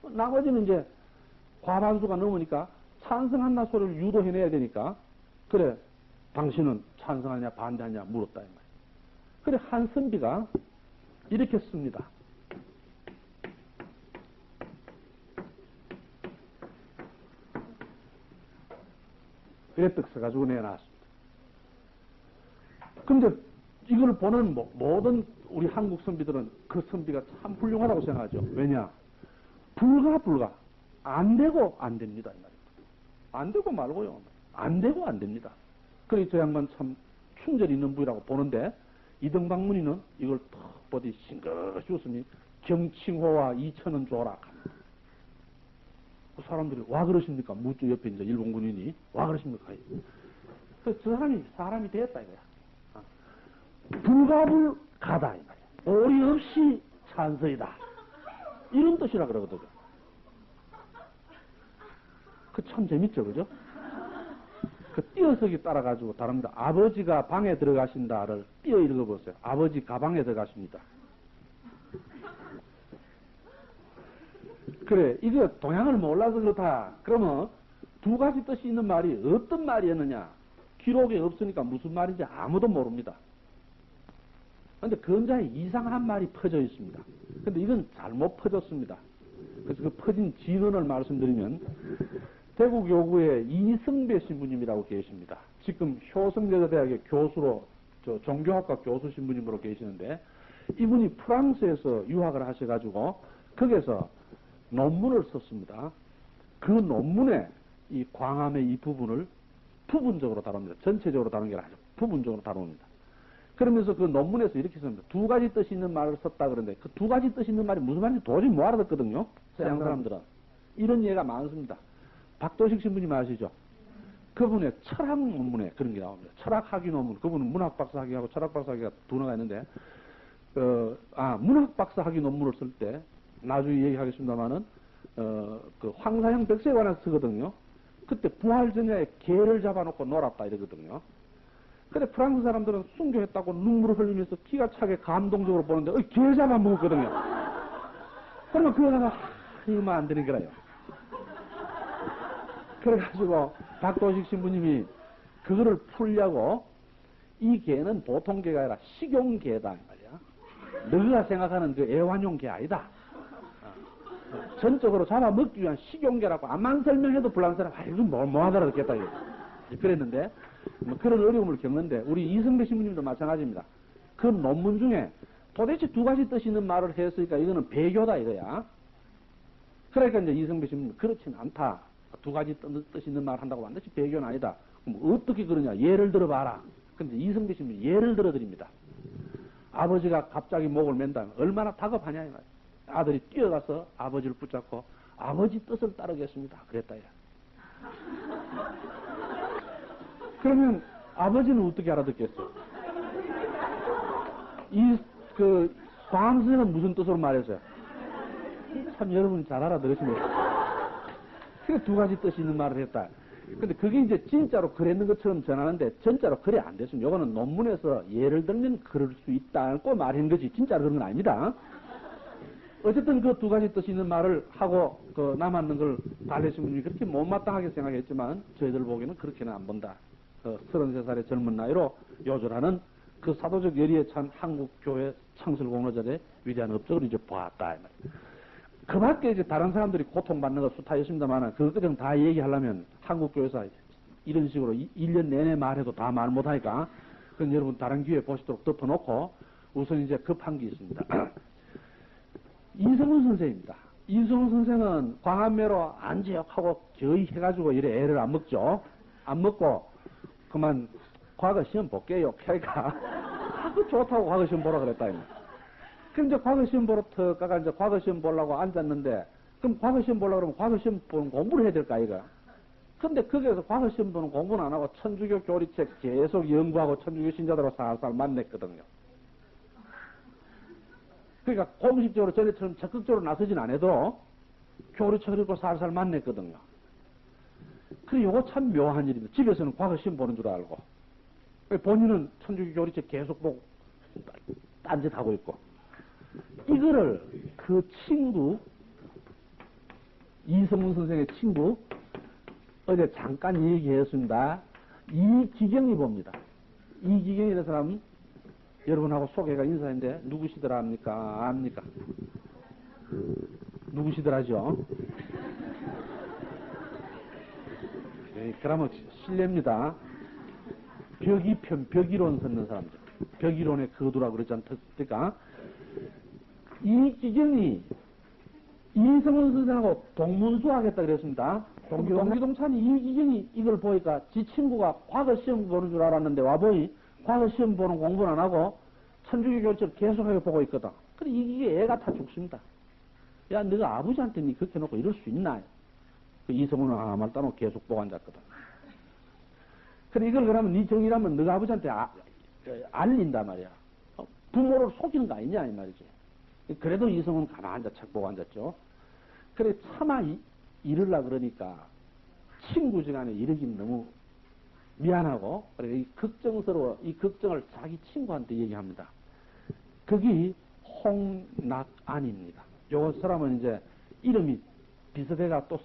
나머지는 이제 과반수가 넘으니까 찬성한다 소리를 유도해내야 되니까 그래 당신은 찬성하냐 반대하냐 물었다 이 말이에요. 그래 한선비가 이렇게 씁니다. 이랬듯 써가지고 내놨습니다. 근데 이걸 보는 모든 우리 한국 선비들은 그 선비가 참 훌륭하다고 생각하죠. 왜냐? 불가 안 되고 안 됩니다. 이 말입니다. 안 되고 말고요. 안 되고 안 됩니다. 그래서 저 양반 참 충절이 있는 분이라고 보는데 이등박문이는 이걸 턱 보디 싱긋이 웃으니 경칭호와 2,000원 줘라. 그 사람들이 와 그러십니까? 무주 옆에 이제 일본 군인이 와 그러십니까? 저 사람이 되었다 이거야. 불가불가다 이 말이야. 오리 없이 찬서이다. 이런 뜻이라 그러거든요. 그 참 재밌죠, 그죠? 그 띄어서기 따라가지고 다릅니다. 아버지가 방에 들어가신다를 띄어 읽어보세요. 아버지 가방에 들어가십니다. 그래, 이거 동양을 몰라서 그렇다. 그러면 두 가지 뜻이 있는 말이 어떤 말이었느냐? 기록에 없으니까 무슨 말인지 아무도 모릅니다. 근데 건자에 이상한 말이 퍼져 있습니다. 근데 이건 잘못 퍼졌습니다. 그래서 그 퍼진 진원을 말씀드리면, 대구교구에 이승배 신부님이라고 계십니다. 지금 효성여자대학의 교수로, 종교학과 교수 신부님으로 계시는데, 이분이 프랑스에서 유학을 하셔가지고, 거기서 논문을 썼습니다. 그 논문에 이 광암의 이 부분을 부분적으로 다룹니다. 전체적으로 다루는 게 아니라 부분적으로 다룹니다. 그러면서 그 논문에서 이렇게 씁니다. 두 가지 뜻이 있는 말을 썼다 그러는데, 그 두 가지 뜻이 있는 말이 무슨 말인지 도저히 못 알아듣거든요. 서양 사람들은. 이런 예가 많습니다. 박도식 신부님 아시죠? 그분의 철학 논문에 그런 게 나옵니다. 철학학위 논문. 그분은 문학박사 학위하고 철학박사 학위가 두 나가 있는데, 문학박사 학위 논문을 쓸 때, 나중에 얘기하겠습니다만은, 그 황사형 백세에 관해서 쓰거든요. 그때 부활전야에 개를 잡아놓고 놀았다 이러거든요. 근데 프랑스 사람들은 순교했다고 눈물을 흘리면서 기가 차게 감동적으로 보는데, 개 잡아먹었거든요. 그러면 그러다가, 이러면 안 되는 거라요. 그래가지고, 박도식 신부님이 그거를 풀려고, 이 개는 보통 개가 아니라 식용개다, 이 말이야. 너희가 생각하는 그 애완용 개 아니다. 전적으로 잡아먹기 위한 식용개라고 암만 설명해도 불란 사람, 이거 뭐 알아듣겠다, 이거. 그랬는데, 그런 어려움을 겪는데, 우리 이승배 신부님도 마찬가지입니다. 그 논문 중에 도대체 두 가지 뜻이 있는 말을 했으니까 이거는 배교다, 이거야. 그러니까 이제 이승배 신부님, 그렇진 않다. 두 가지 뜻이 있는 말을 한다고 반드시 배교는 아니다. 그럼 어떻게 그러냐? 예를 들어봐라. 근데 이승배 신부님 예를 들어드립니다. 아버지가 갑자기 목을 맨다. 얼마나 다급하냐, 이 말이야. 아들이 뛰어가서 아버지를 붙잡고 아버지 뜻을 따르겠습니다. 그랬다. 그러면 아버지는 어떻게 알아듣겠어? 광암 선생은 무슨 뜻으로 말했어요? 참 여러분 잘 알아들으시네요. 그 두 가지 뜻이 있는 말을 했다. 근데 그게 이제 진짜로 그랬는 것처럼 전하는데 전짜로 그래 안 됐습니다. 이거는 논문에서 예를 들면 그럴 수 있다고 말한 거지 진짜로 그런 건 아닙니다. 어쨌든 그 두 가지 뜻이 있는 말을 하고 그 남았는 걸 달래신 분이 그렇게 못마땅하게 생각했지만 저희들 보기에는 그렇게는 안 본다. 33살의 젊은 나이로 요절하는 그 사도적 열의에 찬 한국교회 창설공로자의 위대한 업적을 이제 보았다. 그 밖에 이제 다른 사람들이 고통받는 거 수타 있습니다만 그것까지는 다 얘기하려면 한국교회에서 이런 식으로 1년 내내 말해도 다 말 못하니까 그건 여러분 다른 기회에 보시도록 덮어놓고 우선 이제 급한 게 있습니다. 이성훈 선생입니다. 이성훈 선생은 광암매로 안지역하고 저희 해가지고 이래 애를 안 먹죠. 안 먹고 그만 과거 시험 볼게요. 그러니까 아주 좋다고 과거 시험 보라 그랬다. 그럼 이제 과거 시험 보러 턱 가가 이제 과거 시험 보려고 앉았는데 그럼 과거 시험 보려고 그러면 과거 시험 보는 공부를 해야 될까 이거. 근데 거기에서 과거 시험 보는 공부는 안 하고 천주교 교리책 계속 연구하고 천주교 신자들하고 살살 만났거든요. 그러니까 공식적으로 전에처럼 적극적으로 나서진 않아도 교리책을 읽고 살살 만났거든요. 그래 요거 참 묘한 일입니다. 집에서는 과거 시험 보는 줄 알고 본인은 천주교 교리책 계속 보고 딴짓하고 있고 이거를 그 친구 이성훈 선생의 친구 어제 잠깐 얘기했습니다. 이기경이 봅니다. 이기경이라는 사람은 여러분하고 소개가 인사인데 누구시더라 합니까? 압니까? 누구시더라죠? 네, 그러면 실례입니다. 벽이론 쓰는 사람들. 벽이론의 거두라 그러지 않습니까? 이기경이 이성훈 선생하고 동문수 하겠다 그랬습니다. 동기동찬이 이기경이 이걸 보니까 지 친구가 과거 시험 보는 줄 알았는데 와보니 과거 시험 보는 공부는 안 하고 천주교 교리책 계속하게 보고 있거든. 그래 이게 애가 다 죽습니다. 야 너가 아버지한테 니 그렇게 놓고 이럴 수 있나? 그 이성훈은 아무 말도 안 하고 계속 보고 앉았거든. 그래 이걸 그러면 니 정이라면 너가 아버지한테 알린단 말이야. 부모를 속이는 거 아니냐 이 말이지. 그래도 이성훈은 가만히 앉아 착 보고 앉았죠. 그래 차마 이럴라 그러니까 친구지간에 이러긴 너무 미안하고 그래 이 걱정스러워 이 걱정을 자기 친구한테 얘기합니다. 그게 홍낙안입니다. 요 사람은 이제 이름이 비슷해가 또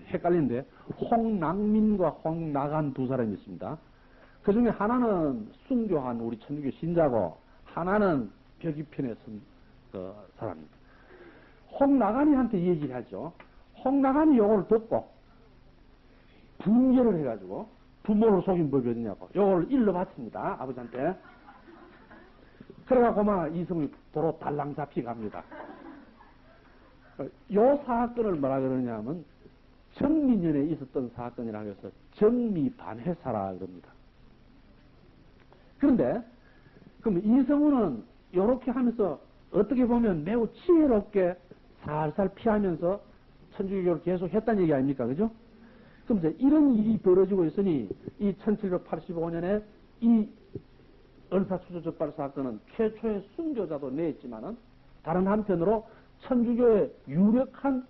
헷갈리는데 홍낙민과 홍낙안 두 사람이 있습니다. 그 중에 하나는 순교한 우리 천주교 신자고 하나는 벽이편에 선 사람입니다. 홍나간이한테 얘기를 하죠. 홍나간이 요걸 듣고 분개를 해가지고 부모를 속인 법이 어디냐고 요걸 일러봤습니다. 아버지한테. 그래가고 막 이성이 도로 달랑 잡히갑니다. 요 사건을 뭐라 그러냐면 정민년에 있었던 사건이라고 해서 정미반회사라 그럽니다. 그런데 그럼 이성우는 요렇게 하면서 어떻게 보면 매우 지혜롭게 살살 피하면서 천주교를 계속 했다는 얘기 아닙니까? 그죠? 그럼 이제 이런 일이 벌어지고 있으니 이 1785년에 이 을사수조적발 사건은 최초의 순교자도 냈지만은 다른 한편으로 천주교의 유력한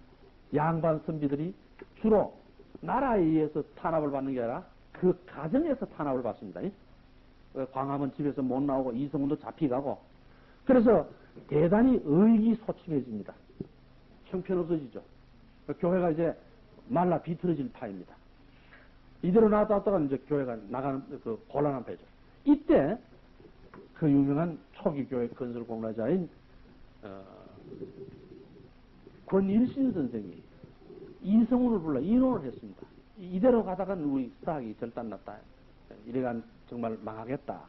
양반 선비들이 주로 나라에 의해서 탄압을 받는 게 아니라 그 가정에서 탄압을 받습니다. 광화문 집에서 못 나오고 이성훈도 잡히가고 그래서 대단히 의기소침해집니다. 형편없어지죠. 교회가 이제 말라 비틀어질 파입니다. 이대로 놔뒀다가 이제 교회가 나가는 그 곤란한 패죠. 이때 그 유명한 초기 교회 건설 공로자인 권일신 선생이 이성훈을 불러 인원을 했습니다. 이대로 가다가는 우리 사학이 절단났다. 이래간 정말 망하겠다.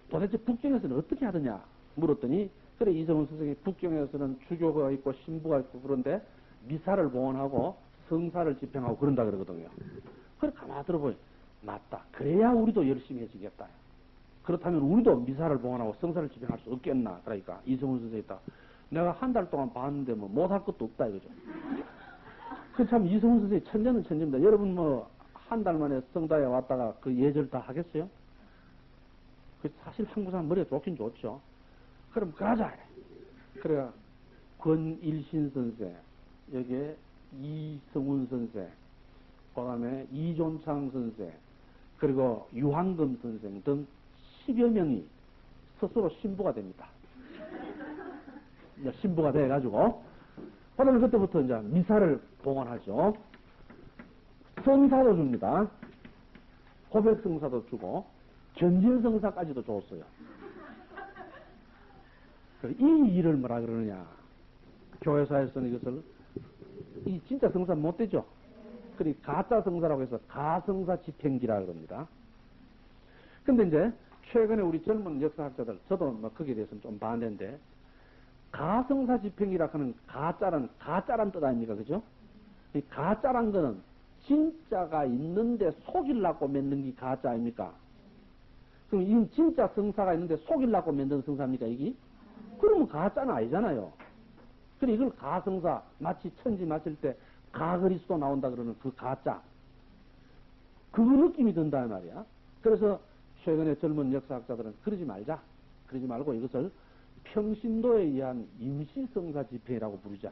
도대체 북경에서는 어떻게 하느냐 물었더니 그래 이성훈 선생이 북경에서는 주교가 있고 신부가 있고 그런데 미사를 봉헌하고 성사를 집행하고 그런다 그러거든요. 그래 가만히 들어보니 맞다. 그래야 우리도 열심히 해지겠다. 그렇다면 우리도 미사를 봉헌하고 성사를 집행할 수 없겠나. 그러니까 이성훈 선생이 딱 내가 한 달 동안 봤는데 뭐 못할 것도 없다 이거죠. 그 참 이성훈 선생이 천재는 천재입니다. 여러분 뭐 한 달 만에 성당에 왔다가 그 예절 다 하겠어요? 그 사실 한국 사람 머리가 좋긴 좋죠. 그럼 가자. 그래 권일신 선생, 여기에 이성훈 선생, 그다음에 이존창 선생, 그리고 유한금 선생 등 10여 명이 스스로 신부가 됩니다. 신부가 돼가지고 그다음에 그때부터 이제 미사를 봉헌하죠. 성사도 줍니다. 고백 성사도 주고 견진 성사까지도 줬어요. 이 일을 뭐라 그러느냐? 교회사에서는 이것을 이 진짜 성사 못 되죠. 그리 가짜 성사라고 해서 가성사 집행기라 그럽니다. 근데 이제 최근에 우리 젊은 역사학자들 저도 뭐 거기에 대해서는 좀 반대인데 가성사 집행이라 하는 가짜란 뜻 아닙니까? 그죠? 이 가짜란 거는 진짜가 있는데 속이려고 맺는 게 가짜 아닙니까? 그럼 이 진짜 성사가 있는데 속이려고 만든 성사입니까, 이게? 그러면 가짜는 아니잖아요. 그래, 이걸 가성사, 마치 천지 마칠 때 가그리스도 나온다 그러는 그 가짜. 그 느낌이 든다, 말이야. 그래서 최근에 젊은 역사학자들은 그러지 말자. 그러지 말고 이것을 평신도에 의한 임시성사 집회라고 부르자.